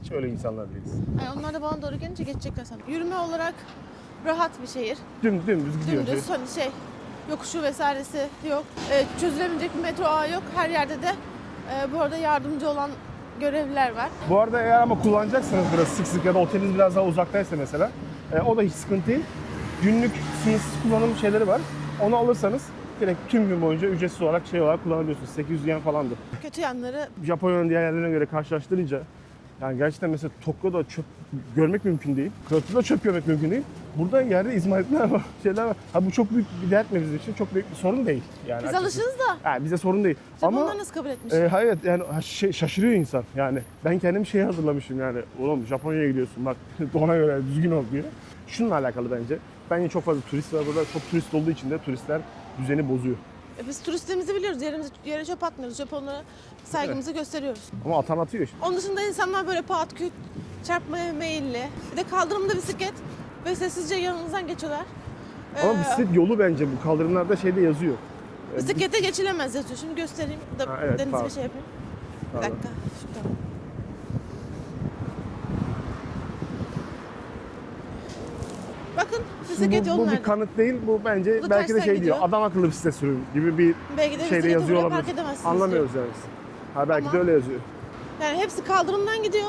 Hiç öyle insanlar değiliz. Yani onlar da bana doğru gelince geçecekler sanırım. Yürüme olarak rahat bir şehir. Dümdüz gidiyor. Dümdüz hani yokuşu vesairesi yok. Çözülemeyecek bir metro ağı yok. Her yerde de bu arada yardımcı olan görevliler var. Bu arada eğer ama kullanacaksanız biraz sık sık ya da oteliniz biraz daha uzaktaysa mesela o da hiç sıkıntı değil. Günlük sınırsız kullanım şeyleri var. Onu alırsanız direkt tüm gün boyunca ücretsiz olarak kullanabiliyorsunuz. 800 yen falandı. Kötü yanları Japonya'nın diğer yerlerine göre karşılaştırınca yani gerçekten mesela Tokyo'da çöp görmek mümkün değil. Kyoto'da çöp görmek mümkün değil. Burada yerde izmaritler var, şeyler var. Ha bu çok büyük bir dert mi bizim için? Çok büyük bir sorun değil. Yani biz açıkçası. alışırız da. Yani bize sorun değil. Japonlar nasıl kabul etmiş? Hayır yani şaşırıyor insan yani. Ben kendim hazırlamışım yani. Oğlum Japonya'ya gidiyorsun bak ona göre düzgün ol diye. Şununla alakalı bence. Bence çok fazla turist var burada. Çok turist olduğu için de turistler düzeni bozuyor. Biz turistlerimizi biliyoruz. Yere çöp atmıyoruz. Japonlara saygımızı gösteriyoruz. Ama atan atıyor işte. Onun dışında insanlar böyle pat küt çarpmaya meyilli. Bir de kaldırımda bisiklet ve sessizce yanınızdan geçiyorlar. Ama bisiklet yolu bence bu kaldırımlarda yazıyor. Bisiklete geçilemez yazıyor. Şimdi göstereyim. Da Ha, evet, Deniz'e pardon. bir şey yapayım. Bir Pardon. dakika. Şuradan. Bakın bisiklet Bu yolu bir nerede? kanıt değil, bu bence Bu belki de tersten diyor. gidiyor. Adam akıllı bisiklet sürün gibi bir Belki de şeyde bisikleti yazıyor buraya olabilir. park edemezsiniz Anlamıyoruz yani. Ha belki Ama- de öyle yazıyor. Yani hepsi kaldırımdan gidiyor.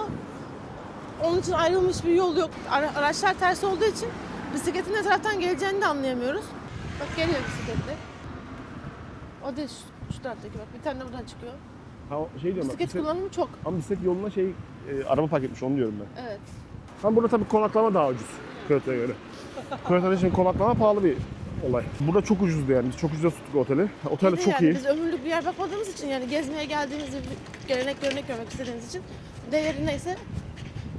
Onun için ayrılmış bir yol yok. Araçlar ters olduğu için bisikletin ne taraftan geleceğini de anlayamıyoruz. Bak geliyor bisikletler. O değil şu taraftaki bak. Bir tane de buradan çıkıyor. Ha diyorum bak. Bisiklet kullanımı çok. Ama bisiklet yoluna araba park etmiş onu diyorum ben. Evet. Ama burada tabii konaklama daha ucuz Kyoto'ya göre. Kyoto'da şimdi konaklama pahalı bir olay. Burada çok ucuzdu yani. Biz çok ucuza tuttuk oteli. Otel de Bir de çok yani iyi. biz ömürlük bir yer bakmadığımız için yani gezmeye geldiğimiz bir gelenek görmek istediğimiz için değeri neyse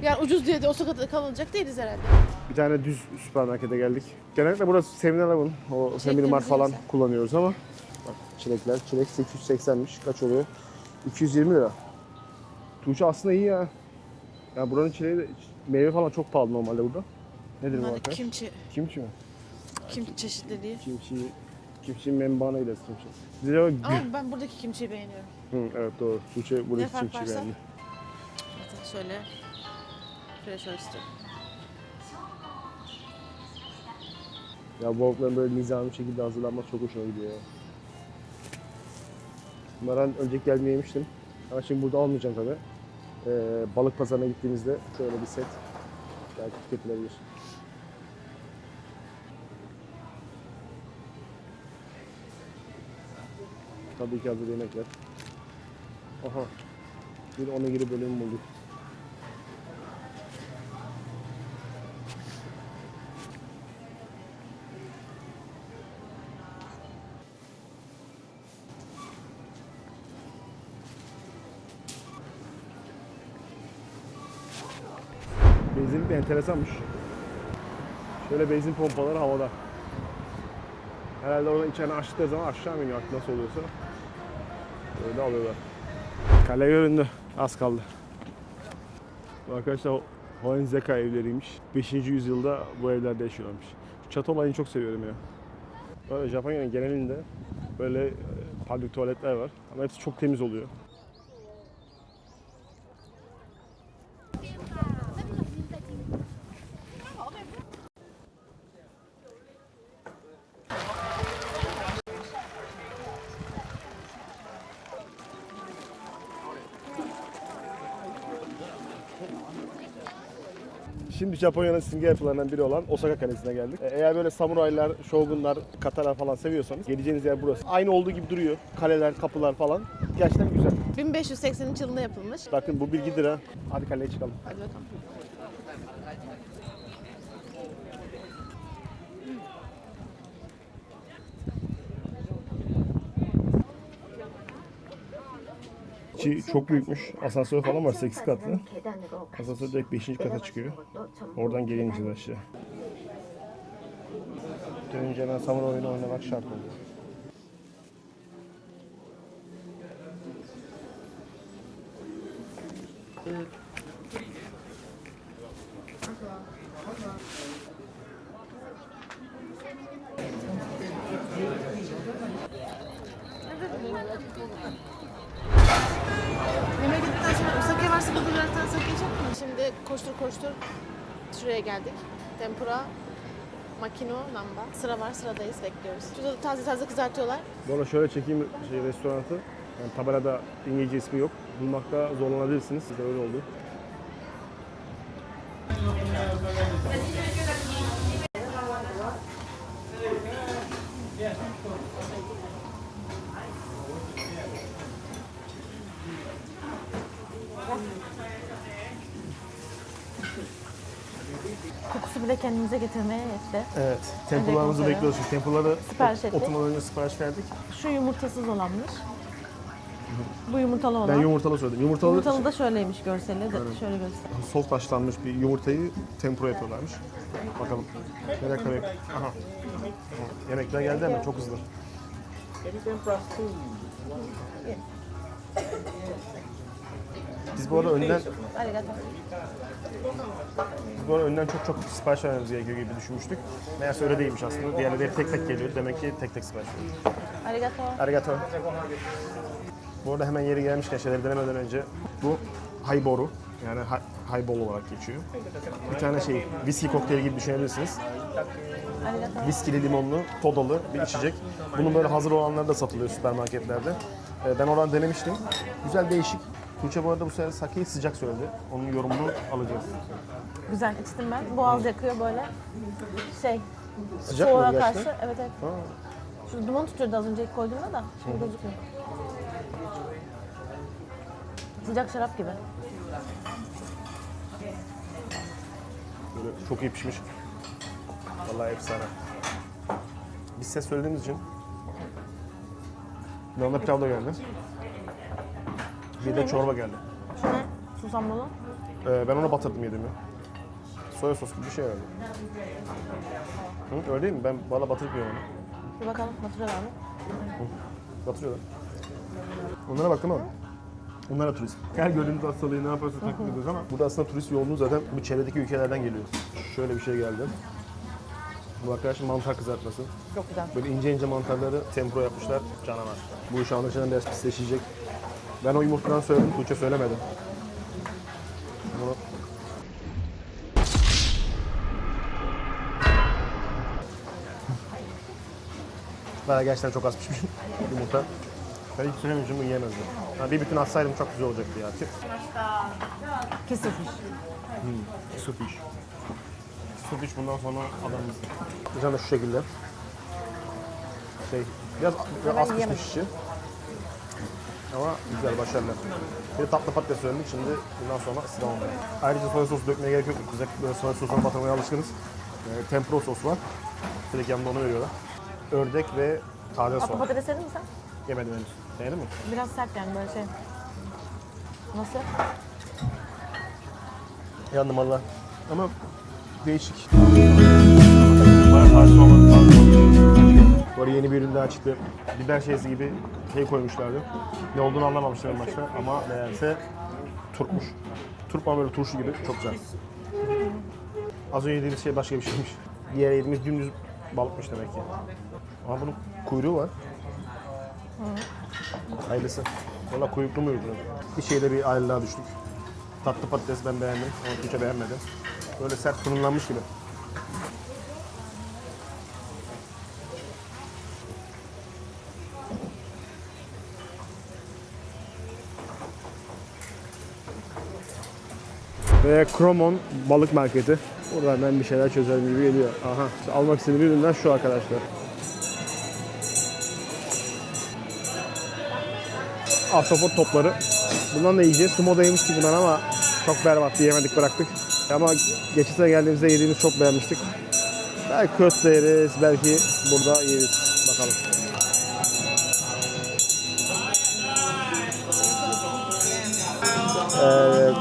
yani ucuz diye de Osaka'da kalınacak değiliz herhalde. Bir tane düz süpermarkete geldik. Genellikle burası 7-Eleven, o Family Mart falan güzel. kullanıyoruz ama bak çilekler, çilek 880'miş. Kaç oluyor? 220 lira. Tuğçe aslında iyi ya. Ya buranın çileği de, meyve falan çok pahalı normalde burada. Nedir bu Bunlar arkadaş? kimchi. Kimchi mi? Kimchi çeşitleri. Kimchi membana ile kimchi. Bize o Ama ben buradaki kimchiyi beğeniyorum. evet doğru. Tuğçe buradaki fark kimchi varsa? beğendi. Mesela şöyle fresh oyster. Ya balıkların böyle nizami şekilde hazırlanması çok hoşuma gidiyor ya. Bunlardan önceki geldiğimde yemiştim. Ama şimdi burada almayacağım tabii. Balık pazarına gittiğimizde şöyle bir set belki tüketilebilir. Tabii ki hazır yemekler. Aha. Bir onigiri bölümü bulduk. Benzinlik de enteresanmış. Şöyle benzin pompaları havada. Herhalde oradan içeriden açtıkları zaman aşağı mı iniyor artık nasıl oluyorsa. Öyle alıyorlar. Kale göründü. Az kaldı. Bu arkadaşlar Hohenzeka evleriymiş. 5. yüzyılda bu evlerde yaşıyorlarmış. Şu çatı olayını çok seviyorum ya. Böyle Japonya'nın genelinde böyle public tuvaletler var. Ama hepsi çok temiz oluyor. Şimdi Japonya'nın simge yapılarından biri olan Osaka Kalesi'ne geldik. Eğer böyle samuraylar, shogunlar, katalar falan seviyorsanız geleceğiniz yer burası. Aynı olduğu gibi duruyor. Kaleler, kapılar falan. Gerçekten güzel. 1583 yılında yapılmış. Bakın bu bilgidir ha. Hadi kaleye çıkalım. Hadi bakalım. İçi çok büyükmüş. Asansör falan var 8 katlı. Asansör direkt 5. kata çıkıyor. Oradan geri ineceğiz aşağı. Dönünce hemen samuray oyunu oynamak şart oluyor. Yemeğe gittikten sonra sake varsa burada birer tane sake yiyecek mi? Şimdi koştur koştur şuraya geldik. Tempura, makino, namba. Sıra var, sıradayız, bekliyoruz. Şurada da taze taze kızartıyorlar. Bu arada şöyle çekeyim restoranı. Yani tabelada İngilizce ismi yok. Bulmakta zorlanabilirsiniz. Size öyle oldu. Kokusu bile kendimize getirmeye yetti. Evet. Tempurlarımızı Önce bekliyoruz. Şimdi tempurları Sipariş ettik. oturmadan önce sipariş verdik. Şu yumurtasız olanmış. Bu yumurtalı olan. Ben yumurtalı söyledim. Yumurtalı da şöyleymiş görseli de şöyle göster. soft haşlanmış bir yumurtayı tempura yapıyorlarmış. Bakalım. Merakla bek. Aha. Yemekler geldi hemen çok hızlı. Biz bu arada önden Arigato. çok sipariş vermemiz gerekiyor gibi düşünmüştük. Meğerse öyle değilmiş aslında. Diğerleri hep tek tek geliyor. Demek ki tek tek sipariş veriyoruz. Arigato. Arigato. Bu arada hemen yeri gelmişken şeyleri denemeden önce bu highboru yani highball olarak geçiyor. Bir tane whisky kokteyli gibi düşünebilirsiniz. Arigato. Viskili, limonlu, sodalı bir içecek. Bunun böyle hazır olanları da satılıyor süpermarketlerde. Ben oradan denemiştim. Güzel, değişik. Tuğçe bu arada bu sefer sakeyi sıcak söyledi. Onun yorumunu alacağız. Güzel içtim ben. Boğaz yakıyor böyle. Sıcak mı Soğuğa gerçekten? karşı. Evet evet. Ha. Şu duman tutuyordu az önce koyduğumda da. Şimdi gözükmüyor. Sıcak şarap gibi. Böyle çok iyi pişmiş. Vallahi efsane. Biz ses söylediğimiz için yanında pilav da geldi. Bir de çorba geldi. Şu ne? Susamlı. Ben ona batırdım yedim ya. Soya sos gibi bir şey herhalde. Hı, öyle değil mi? Ben valla batırmıyorum onu. Bir bakalım batırıyorlar mı? Batırıyorlar. Onlara baktım ama. Onlar da turist. Her gördüğümüz hastalığı ne yaparsa taklit ediyoruz ama burada aslında turist yoğunluğu zaten bu çevredeki ülkelerden geliyor. Şöyle bir şey geldi. Bu arkadaşın mantar kızartması. Çok güzel. Böyle ince ince mantarları tempura yapmışlar. Canavar. Bu iş anlaşılan biraz pisleşecek. Ben o yumurtadan söyledim, Tuğçe söylemedi. Bunu... Bana gerçekten çok az pişmiş yumurta. Ben hiç söylememişim, bu yiyemezdim. Yani bir bütün atsaydım çok güzel olacaktı ya. Kesin. Su piş. Su piş bundan sonra adamımız. Güzel de şu şekilde. Biraz az pişmiş işi. Ama güzel, başarılı. Bir de tatlı patates söyledik, şimdi bundan sonra ısıdan oldu. Ayrıca soya sosu dökmeye gerek yok. Biz böyle soya sosuna batırmaya alışkınız. Tempura sos var. Direkt yanında onu veriyorlar. Ördek ve taze soğan. Patates yedin mi sen? Yemedim henüz. Beğendin mi? Biraz sert yani böyle şey. Nasıl? Yandım valla. Ama değişik. Bayağı taze soğan var. Bu arada yeni bir ürün daha çıktı. Biber şeysi gibi şey koymuşlardı. Ne olduğunu anlamamışlar en başta ama meğerse turpmuş. Turp ama böyle turşu gibi, çok güzel. Az önce yediğimiz şey başka bir şeymiş. Diğer yediğimiz dümdüz balıkmış demek ki. Ama bunun kuyruğu var. Hayırlısı. Valla kuyruklu mu yürüdü? Bir şeyde bir ayrılığa düştük. Tatlı patates ben beğendim ama Tuğçe beğenmedi. Böyle sert fırınlanmış gibi. Ve Kromon balık marketi. Buradan ben bir şeyler çözerim gibi geliyor. Aha, işte almak istediğim ürünler şu arkadaşlar. Ahtapot topları. Bundan da yiyeceğiz. Sumo da yemiştik bundan ama çok berbattı, yemedik, bıraktık. Ama geçen sene geldiğimizde yediğimiz çok beğenmiştik. Belki köfte yeriz, belki burada yeriz. Bakalım. Evet.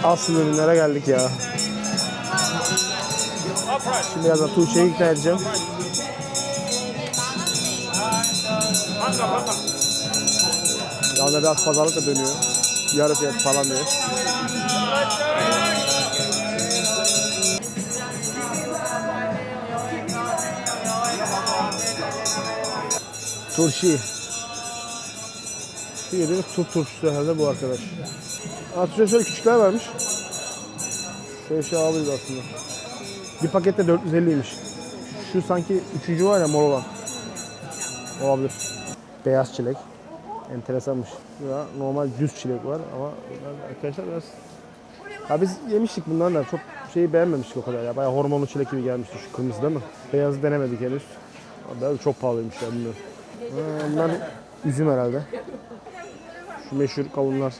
Asıl ürünlere geldik ya. Şimdi birazdan Tuğçe'yi ikna edeceğim. Yanında biraz pazarlık da dönüyor. Yarı fiyat falan diye. Turşi. Şu yediğimiz Türk turşusu herhalde bu arkadaş. Turşuya şöyle küçükler varmış. Şöyle şey alabiliriz aslında. Bir pakette 450'ymiş. Şu sanki üçüncü var ya, mor olan. Olabilir. Beyaz çilek. Enteresanmış. Ya normal düz çilek var ama arkadaşlar biraz... Ya biz yemiştik bundan da çok şeyi beğenmemiştik o kadar ya. Bayağı hormonlu çilek gibi gelmişti şu kırmızı değil mi? Beyazı denemedik henüz. Abi çok pahalıymış ya, bilmiyorum. Bunlar üzüm herhalde. Şu meşhur kavunlar.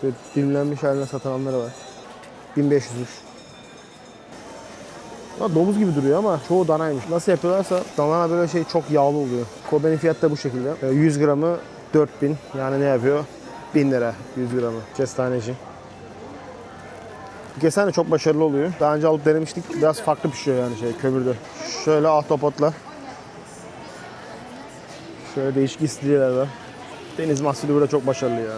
Böyle dilimlenmiş haline satılanları var. 1500'müş. Domuz gibi duruyor ama çoğu danaymış. Nasıl yapıyorlarsa dana böyle şey çok yağlı oluyor. Kobe'nin fiyatı da bu şekilde. 100 gramı 4000, yani ne yapıyor? 1000 lira 100 gramı. Kestaneci. Bu kestane çok başarılı oluyor. Daha önce alıp denemiştik. Biraz farklı pişiyor yani kömürde. Şöyle ahtapotlar. Şöyle değişik istiridyeler var. Deniz mahsulü burada çok başarılı ya.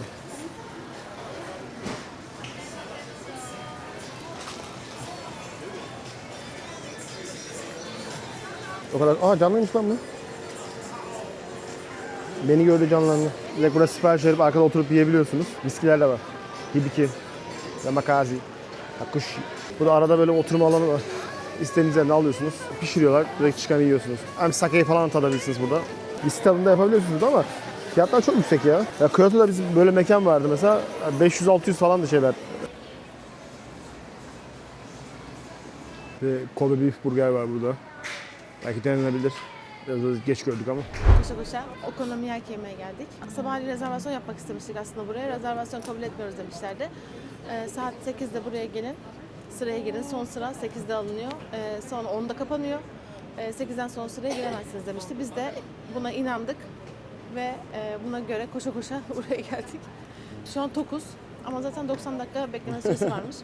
O kadar. Aa, canlıymış lan bu. Beni gördü, canlandı. Direkt burada sipariş verip arkada oturup yiyebiliyorsunuz. Viskiler de var. Hibiki, Yamakazi, Hakushi. Burada arada böyle oturma alanı var. İstediğiniz yerden alıyorsunuz, pişiriyorlar, direkt çıkan yiyorsunuz. Hem sakeyi falan tadabilirsiniz burada. Viski tadında yapabiliyorsunuz burada ama fiyatlar çok yüksek ya. Ya Kyoto'da bizim böyle mekan vardı mesela, 500-600 falan da şeyler. Ve Kobe Beef Burger var burada. Belki denenebilir. Biraz geç gördük ama. Koşa koşa okonomiyaki yemeğe geldik. Sabahleyin rezervasyon yapmak istemiştik aslında buraya. Rezervasyon kabul etmiyoruz demişlerdi. Saat 8'de buraya gelin. Sıraya girin. Son sıra 8'de alınıyor. Sonra 10'da kapanıyor. 8'den sonra sıraya giremezsiniz demişti. Biz de buna inandık. Ve buna göre koşa koşa buraya geldik. Şu an tokuz. Ama zaten 90 dakika bekleme süresi varmış.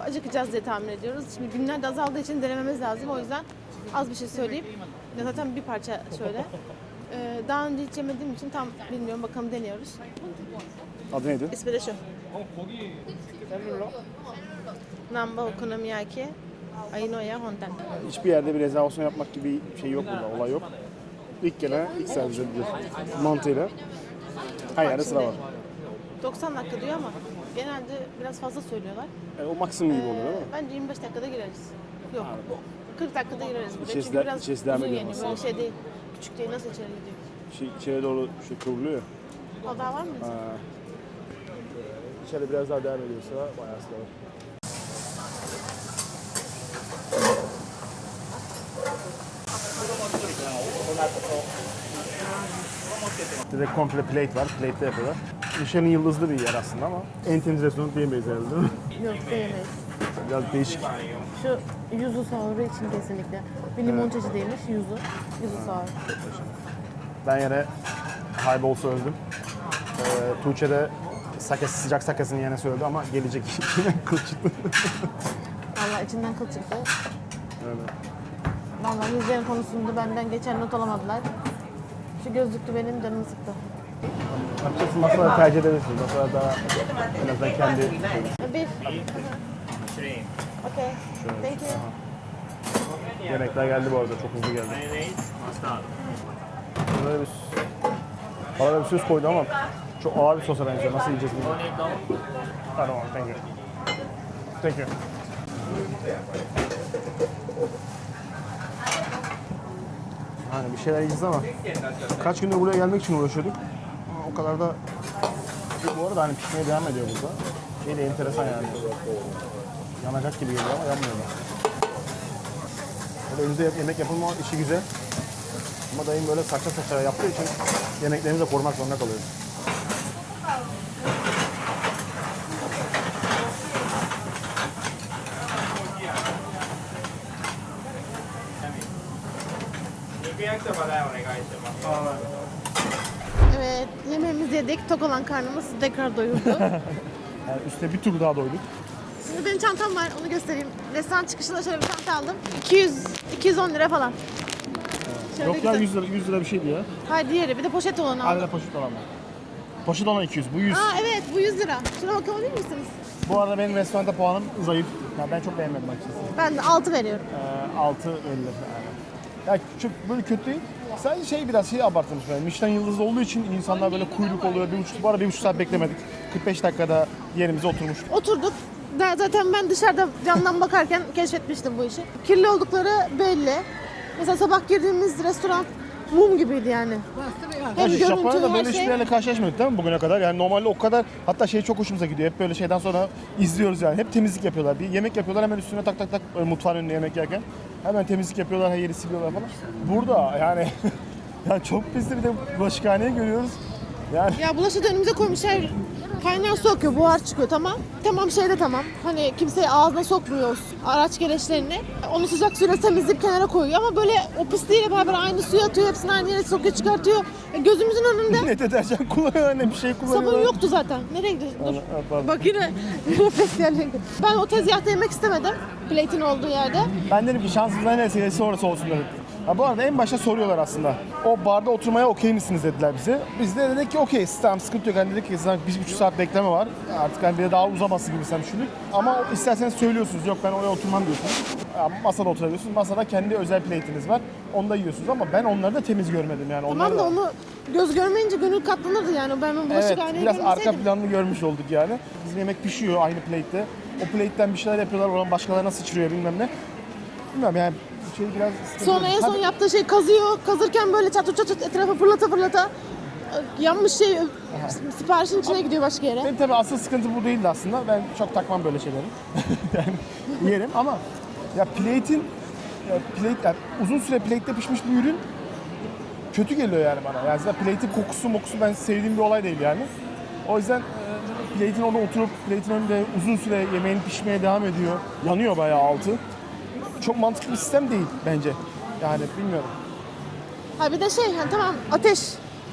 Acıkacağız diye tahmin ediyoruz. Şimdi günler de azaldığı için denememiz lazım. O yüzden az bir şey söyleyeyim. Zaten bir parça şöyle. Daha önce hiç yemediğim için tam bilmiyorum. Bakalım deniyoruz. Adı neydi? İsmi de şu. Namba okonomiyaki Ainoya Honten. Hiçbir yerde bir rezervasyon yapmak gibi bir şey yok burada, olay yok. İlk gelen ilk servis edilir mantığıyla. Her yerde sıra var. 90 dakika diyor ama genelde biraz fazla söylüyorlar. O maksimum gibi oluyor değil mi? Bence 25 dakikada gireriz. Yok. 40 dakikada gireriz. Buraya İçerisi çünkü de- biraz içerisi devam uzun ediyor yeniyor. aslında. Böyle şey değil. Küçük değil. Nasıl içeri gidiyor? İçeri doğru kıvrılıyor ya. O daha var mı? İçeri biraz daha devam ediyorsa bayağı sıra var. Direkt komple plate var. Plate'de yapıyorlar. Michelin yıldızlı bir yer aslında ama en temiz restoran diyemeyiz herhalde değil mi? Yok diyemeyiz. Biraz değişik. Şu yuzu sahuru için kesinlikle. Bir limon çeşidi değilmiş yuzu. Yuzu sahuru. Ben yine highball söyledim. Tuğçe de sıcak sakesini yine söyledi ama gelecek yine kıl çıktı. Valla içinden kıl çıktı. Öyle. Valla yüzlerin konusunda benden geçen not alamadılar. Şu gözlüklü benim canımı sıktı. Açıkçası masada tercih edebilirsiniz. Masada daha en azından kendi Beef. Okay. Thank you. yemekler geldi bu arada. Çok hızlı geldi. Böyle bir bana bir söz koydu ama çok ağır bir sosa benziyor. Nasıl yiyeceğiz bunu? Tamam, thank you. Thank you. Hani bir şeyler yiyeceğiz ama kaç gündür buraya gelmek için uğraşıyorduk. Ama o kadar da bu arada hani pişmeye devam ediyor burada. Şey de enteresan yani. Yanacak gibi geliyor ama yanmıyorlar. Burada önümüzde yemek yapılma işi güzel. Ama dayım böyle saçma saçma yaptığı için yemeklerimizi de korumak zorunda kalıyoruz. Evet, yemeğimizi yedik. Tok olan karnımız tekrar doyurdu. Yani üstüne bir tur daha doyduk. Şimdi benim çantam var, onu göstereyim. Restoran çıkışında şöyle bir çanta aldım. 210 lira falan. Şöyle Yok ya güzel. 100 lira bir şeydi ya. Hayır diğeri, bir de poşet olanı aldım. Hala poşet olan var. Poşet olan 200, bu 100. Aa evet, bu 100 lira. Şuna bakabilir misiniz? Bu arada benim restoranda puanım zayıf. Yani ben çok beğenmedim açıkçası. Ben de 6 veriyorum. 6 verilir yani. Ya çok böyle kötü değil. Sadece şey biraz abartılmış böyle. Michelin yıldızlı olduğu için insanlar böyle kuyruk oluyor. Bu arada 1,5 saat beklemedik. 45 dakikada yerimize oturmuştuk. Oturduk. Zaten ben dışarıda camdan bakarken keşfetmiştim bu işi. Kirli oldukları belli. Mesela sabah girdiğimiz restoran mum gibiydi yani. Hem Yani görüntü, Japonya'da her böyle şey. hiçbir yerle karşılaşmadık değil mi bugüne kadar? Yani normalde o kadar, hatta şey çok hoşumuza gidiyor. Hep böyle şeyden sonra izliyoruz yani. Hep temizlik yapıyorlar. Bir yemek yapıyorlar hemen üstüne tak tak tak mutfağın önünde yemek yerken. Hemen temizlik yapıyorlar, her yeri siliyorlar falan. Burada yani yani çok pisli, bir de bulaşıkhaneyi görüyoruz. Yani Ya bulaşığı da önümüze koymuşlar. Kaynar su akıyor, buhar çıkıyor tamam. Tamam şeyde tamam. Hani kimseyi ağzına sokmuyoruz araç gereçlerini. Onu sıcak suyla temizleyip kenara koyuyor ama böyle o pisliğiyle beraber aynı suya atıyor. Hepsini aynı yere sokuyor, çıkartıyor. Gözümüzün önünde. ne deterjan kullanıyorlar ne bir şey kullanıyorlar. Sabun yoktu zaten. Nereye gidiyorsun? Dur. Pardon. Bak yine nefes yerine gidiyor. Ben o tezgahta yemek istemedim. Plate'in olduğu yerde. Ben dedim ki şansımızdan neresi orası olsun dedim. Ha, bu arada en başta soruyorlar aslında. O barda oturmaya okey misiniz dediler bize. Biz de dedik ki okey, tamam sıkıntı yok. Yani dedik ki zaten 1,5 saat bekleme var. Artık hani bir de daha uzaması gibi sen düşündük. Ama isterseniz söylüyorsunuz. Yok ben oraya oturmam diyorsunuz. Ya, masada oturabiliyorsunuz. Masada kendi özel plate'iniz var. Onu da yiyorsunuz ama ben onları da temiz görmedim yani. Tamam Onları da onu göz görmeyince gönül katlanırdı yani. Ben evet, bulaşıkhaneyi biraz arka görmeseydim. planını görmüş olduk yani. Bizim yemek pişiyor aynı plate'te. O plate'ten bir şeyler yapıyorlar. Oradan başkalarına sıçrıyor bilmem ne. Bilmem yani şey biraz sıkıntı. Sonra en son Hadi. yaptığı şey kazıyor. Kazırken böyle çatır çatır etrafa fırlata yanmış şey siparişin içine gidiyor başka yere. Benim tabii asıl sıkıntı bu değildi aslında. Ben çok takmam böyle şeyleri. Yani yerim ama ya plate'in yani uzun süre plate'te pişmiş bir ürün kötü geliyor yani bana. Yani zaten plate'in kokusu ben sevdiğim bir olay değil yani. O yüzden plate'in orada oturup plate'in önünde uzun süre yemeğin pişmeye devam ediyor. Yanıyor bayağı altı. Çok mantıklı bir sistem değil bence. Yani bilmiyorum. Ha bir de şey hani tamam ateş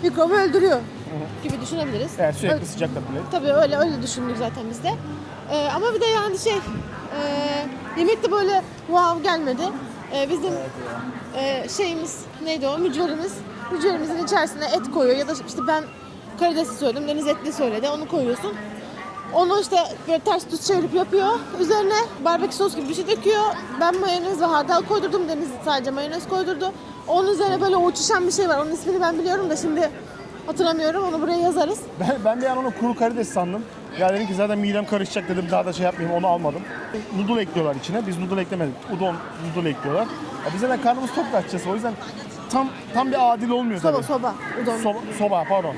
mikrobu öldürüyor gibi düşünebiliriz. Yani sürekli Öyle- sıcakta plate. Tabii öyle düşündük zaten biz de. Ama bir de yani şey yemek de böyle wow gelmedi. Bizim şeyimiz neydi o mücverimiz hücremizin içerisine et koyuyor ya da işte ben karidesli söyledim, Deniz etli söyledi, onu koyuyorsun. Onu işte böyle ters düz çevirip yapıyor. Üzerine barbekü sos gibi bir şey döküyor. Ben mayonez ve hardal koydurdum. Deniz sadece mayonez koydurdu. Onun üzerine böyle uçuşan bir şey var. Onun ismini ben biliyorum da şimdi hatırlamıyorum. Onu buraya yazarız. Ben bir an onu kuru karides sandım. Ya dedim ki zaten midem karışacak dedim, daha da şey yapmayayım, onu almadım. Noodle ekliyorlar içine. Biz noodle eklemedik. Udon noodle ekliyorlar. Ya bize de karnımız tok da açacağız. O yüzden tam bir adil olmuyor tabii. Soba, udon. Soba pardon.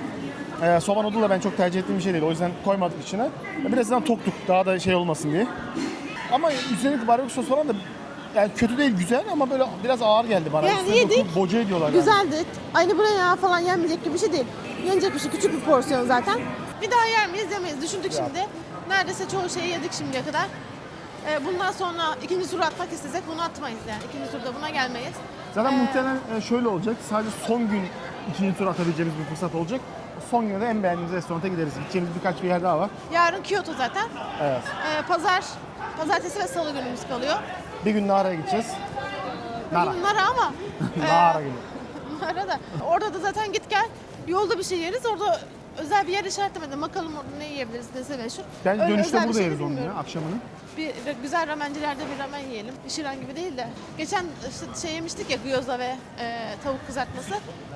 Soba noodle da ben çok tercih ettiğim bir şey değil. O yüzden koymadık içine. Birazdan toktuk daha da şey olmasın diye. Ama üzerindeki barbekü sos falan da yani kötü değil, güzel ama böyle biraz ağır geldi bana. Yani Üstüne yedik. dokunup boca ediyorlar yani. Güzeldi. Aynı buraya falan yenmeyecek gibi bir şey değil. Yenecek bir şey. Küçük bir porsiyon zaten. Bir daha yer miyiz yemeyiz. Düşündük şimdi. Neredeyse çoğu şeyi yedik şimdiye kadar. Bundan sonra ikinci turu atmak istesek bunu atmayız yani. İkinci turda buna gelmeyiz. Zaten muhtemelen şöyle olacak. Sadece son gün ikinci tur atabileceğimiz bir fırsat olacak. Son günde en beğendiğimiz restoranta gideriz. Gideceğimiz birkaç bir yer daha var. Yarın Kyoto zaten. Evet. Pazartesi ve salı günümüz kalıyor. Bir gün Nara'ya gideceğiz. Nara. Nara ama. Nara gibi. Nara da. Orada da zaten git gel. Yolda bir şey yeriz. Orada özel bir yer işaretlemedim. Bakalım orada ne yiyebiliriz, nesi meşhur. Bence Öyle dönüşte özel bir burada şey yeriz onu bilmiyorum. ya, akşamını. Bir güzel ramencilerde bir ramen yiyelim. Şiran gibi değil de. Geçen işte şey yemiştik ya, gyoza ve tavuk kızartması.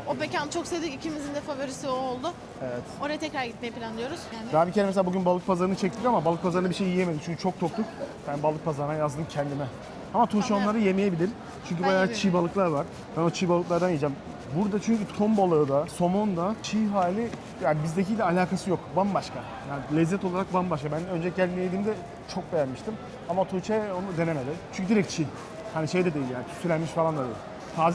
O mekan çok sevdik. İkimizin de favorisi o oldu. Evet. Oraya tekrar gitmeyi planlıyoruz. Yani. Daha bir kere mesela bugün balık pazarını çektik ama balık pazarında bir şey yiyemedik çünkü çok toktuk. Ben balık pazarına yazdım kendime. Ama Tuğçe onları yemeyebilir. Çünkü Ben bayağı yemiyorum. çiğ balıklar var. Ben o çiğ balıklardan yiyeceğim. Burada çünkü ton balığı da, somon da çiğ hali yani bizdekiyle alakası yok. Bambaşka. Yani lezzet olarak bambaşka. Ben önce geldiğimde yediğimde çok beğenmiştim. Ama Tuğçe onu denemedi. Çünkü direkt çiğ. Hani şey de değil yani, tütsülenmiş falan da değil.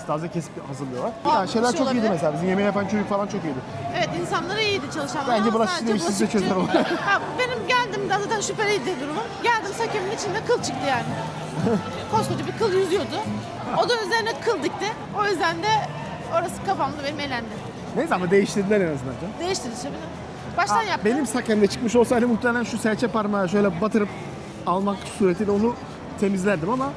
Taze kesip hazırlıyorlar. Yani şeyler bir şey çok iyiydi olabilir. mesela. Bizim yemeği yapan çocuk falan çok iyiydi. Evet, insanlara iyiydi çalışanlar. Bence ama bulaşıcı sadece değil, siz de bulaşıkçı- çözer onu. Ha, benim geldiğimde zaten şüpheliydi durumum. Geldim, sakemin içinde kıl çıktı yani. Koskoca bir kıl yüzüyordu. O da üzerine kıl dikti. O yüzden de orası kafamda benim elendi. Neyse ama değiştirdiler en azından canım. Değiştirdi şimdi. Baştan yaptım. Benim sakemde çıkmış olsaydı muhtemelen şu serçe parmağı şöyle batırıp almak suretiyle onu temizlerdim ama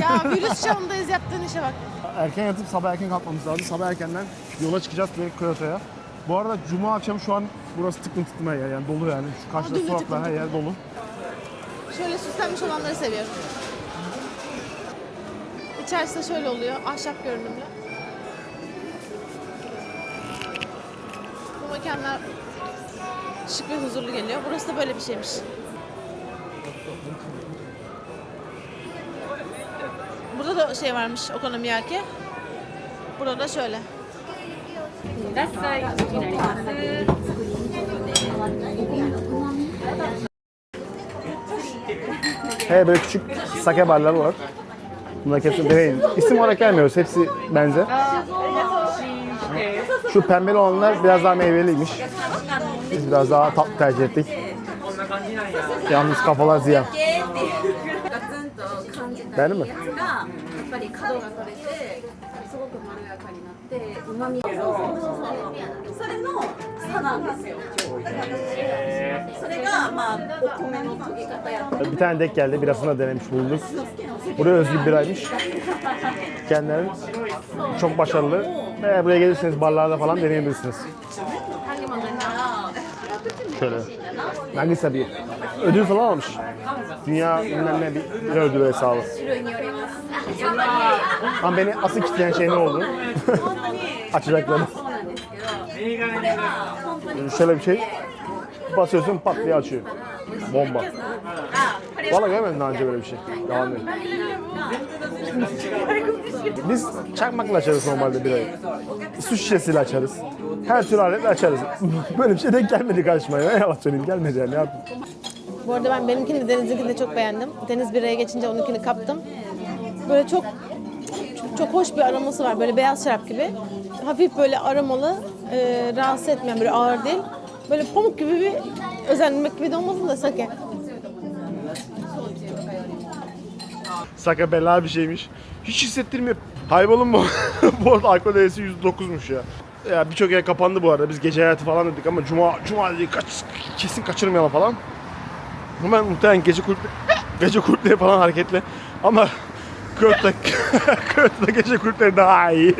Ya virüs çağındayız, yaptığın işe bak. erken yatıp sabah erken kalkmamız lazım. Sabah erkenden yola çıkacağız direkt Kyoto'ya. Bu arada cuma akşamı şu an burası tıklım tıklım her yer yani dolu yani. Şu karşıda Dolu, sokaklar tıklım her yer dolu. Şöyle süslenmiş olanları seviyorum. İçerisi de şöyle oluyor, ahşap görünümlü. Bu mekanlar şık ve huzurlu geliyor. Burası da böyle bir şeymiş. Burada da şey varmış, okonomiyaki. Burada da şöyle. He böyle küçük sake barları var. Bunlar kesin değil. İsim olarak gelmiyoruz. Hepsi benzer. Şu pembeli olanlar biraz daha meyveliymiş. Biz biraz daha tatlı tercih ettik. Yalnız kafalar ziyan. ガツンと感じた Beğendin mi? やつがやっぱり角が取れてすごくまろやかになってうまみがそれの差なんですよそれがまあお米の研ぎ方やったり Bir tane denk geldi. Birasını da denemiş bulduk. Buraya özgü bir biraymış. Kendileri çok başarılı. Eğer buraya gelirseniz barlarda falan deneyebilirsiniz. Şöyle. Nagisa bir ödül falan almış. Dünya bilmem ne bir ödülü hesabı. Ama beni asıl kitleyen şey ne oldu? Açacakları. Şöyle bir şey. Basıyorsun pat diye açıyor. Bomba. Valla görmedim daha önce böyle bir şey. Yalan değil. Biz çakmakla açarız normalde birayı. Su şişesiyle açarız. Her tür aletle açarız. Böyle bir şey denk gelmedi karşıma ya. Yalan söyleyeyim, gelmedi yani. Ne yapayım? Bu arada ben benimkini de Deniz'inkini de çok beğendim. Deniz biraya geçince onunkini kaptım. Böyle çok hoş bir aroması var. Böyle beyaz şarap gibi. Hafif böyle aromalı, rahatsız etmeyen, böyle ağır değil. Böyle pamuk gibi bir özenmek gibi de olmasın da sake. Sake bela bir şeymiş. Hiç hissettirmiyor. Haybolun bu. Bu arada alkol değerisi %9'muş ya. Ya birçok yer kapandı bu arada. Biz gece hayatı falan dedik ama cuma dedik kesin kaçırmayalım falan. Hemen muhtemelen gece kulüpleri falan hareketli. Ama Kyoto'da gece kulüpleri daha iyi.